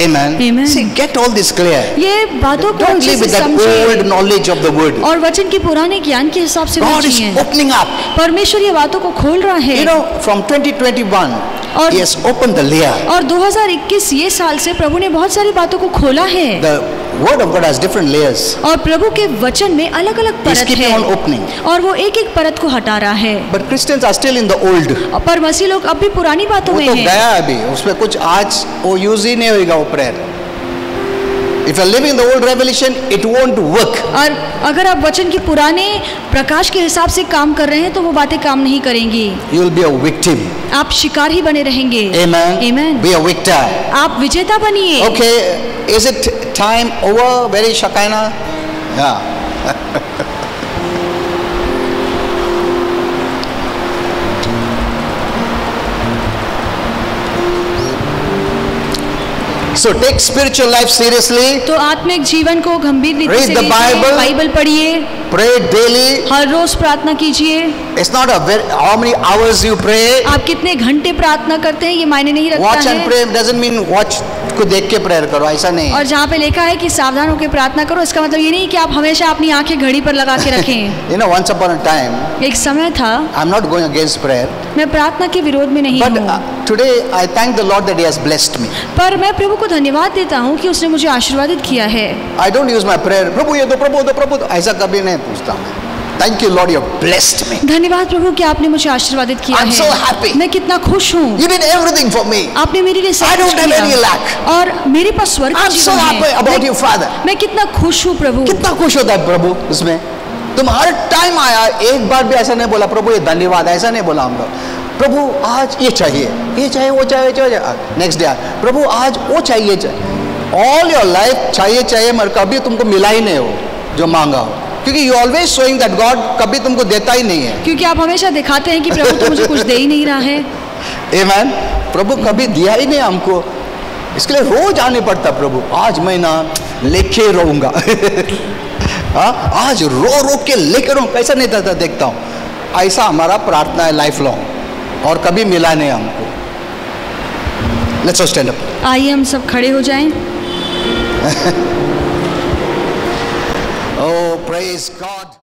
S1: Amen.
S2: Amen.
S1: See, get all this clear.
S2: ये बातों को
S1: Don't
S2: अच्छे
S1: live
S2: से
S1: with that
S2: समझिए
S1: old knowledge of the word.
S2: और वचन के पुराने ज्ञान के हिसाब से
S1: God is
S2: समझिए।
S1: opening up.
S2: परमेश्वर ये बातों को खोल रहा है।
S1: You know, from 2021,
S2: और-
S1: He has opened the layer.
S2: और 2021 ये साल से प्रभु ने बहुत सारी बातों को खोला है।
S1: The word of God has different layers.
S2: और प्रभु के वचन में अलग अलग
S1: He's
S2: परत
S1: keeping
S2: है
S1: on opening.
S2: और वो एक एक परत को हटा रहा है।
S1: But Christians are still in the old.
S2: पर मसीह लोग अब भी पुरानी बातों
S1: वो
S2: में
S1: तो
S2: हैं।
S1: गया अभी, उसमें कुछ आज वो यूज ही नहीं होगा वो prayer. If you are living the old revelation, it won't work.
S2: और अगर आप वचन के पुराने प्रकाश के हिसाब से काम कर रहे हैं तो वो बातें काम नहीं करेंगी।
S1: You will be a victim.
S2: आप शिकार ही बने रहेंगे।
S1: Amen.
S2: Amen.
S1: Be a victor.
S2: आप विजेता बनिए।
S1: Okay, is it time over? Very Shakaina? Yeah. So take spiritual life seriously.
S2: तो आत्मिक जीवन को गंभीर रीति
S1: Read
S2: से
S1: the
S2: लीजिए,
S1: Bible.
S2: बाइबल पढ़िए,
S1: Pray daily.
S2: हर रोज प्रार्थना कीजिए।
S1: It's not how many hours you pray.
S2: आप कितने घंटे प्रार्थना करते हैं ये मायने नहीं रखता
S1: Watch and
S2: है।
S1: pray doesn't mean watch को देख के प्रेयर करो, ऐसा नहीं।
S2: और जहाँ पे लिखा है कि सावधान होकर प्रार्थना करो, इसका मतलब ये नहीं कि आप हमेशा अपनी आंखें घड़ी पर लगा के रखें।
S1: You know, once upon a time,
S2: एक समय था,
S1: I'm not going against prayer,
S2: मैं प्रार्थना के विरोध में नहीं
S1: but
S2: हूँ,
S1: today I thank the Lord that He has blessed me.
S2: पर मैं प्रभु को धन्यवाद देता हूँ कि उसने मुझे आशीर्वादित किया है।
S1: I don't use my prayer, प्रभु ये दो, प्रभु दो, प्रभु दो, ऐसा कभी नहीं पूछता मैं। Thank you Lord, you have blessed me.
S2: धन्यवाद प्रभु कि आपने मुझे आशीर्वादित किया
S1: I'm
S2: है।
S1: so happy.
S2: मैं कितना खुश हूँ।
S1: You did everything for me.
S2: आपने मेरे लिए सब
S1: I don't
S2: कुछ
S1: have any
S2: किया
S1: lack.
S2: और मेरे पास स्वर्ग का
S1: I'm so
S2: जीवन
S1: happy
S2: है।
S1: about you, Father.
S2: मैं कितना खुश हूँ प्रभु।
S1: कितना खुश होता है प्रभु उसमें। तुम हर टाइम आया, एक बार भी ऐसा नहीं बोला प्रभु ये धन्यवाद, ऐसा नहीं बोला हम लोग। प्रभु आज ये चाहिए, वो चाहिए, नेक्स्ट डे प्रभु आज वो चाहिए। ऑल योर लाइफ चाहिए मगर कभी तुमको मिला ही नहीं हो जो मांगा हो, क्योंकि you always showing that God कभी तुमको देता ही नहीं है।
S2: क्योंकि आप हमेशा दिखाते हैं कि प्रभु तो मुझे कुछ दे ही नहीं रहा है।
S1: आमेन। प्रभु कभी दिया ही नहीं हमको, इसके लिए रोज आने पड़ता प्रभु आज मैं ना लेके रहूंगा। हाँ, आज रो के लेके रहूं, कैसा नहीं था देखता हूँ। ऐसा हमारा प्रार्थना है लाइफ लॉन्ग, और कभी मिला नहीं हमको। Let's all stand up.
S2: आइए हम सब खड़े हो जाएं।
S1: Oh, praise God.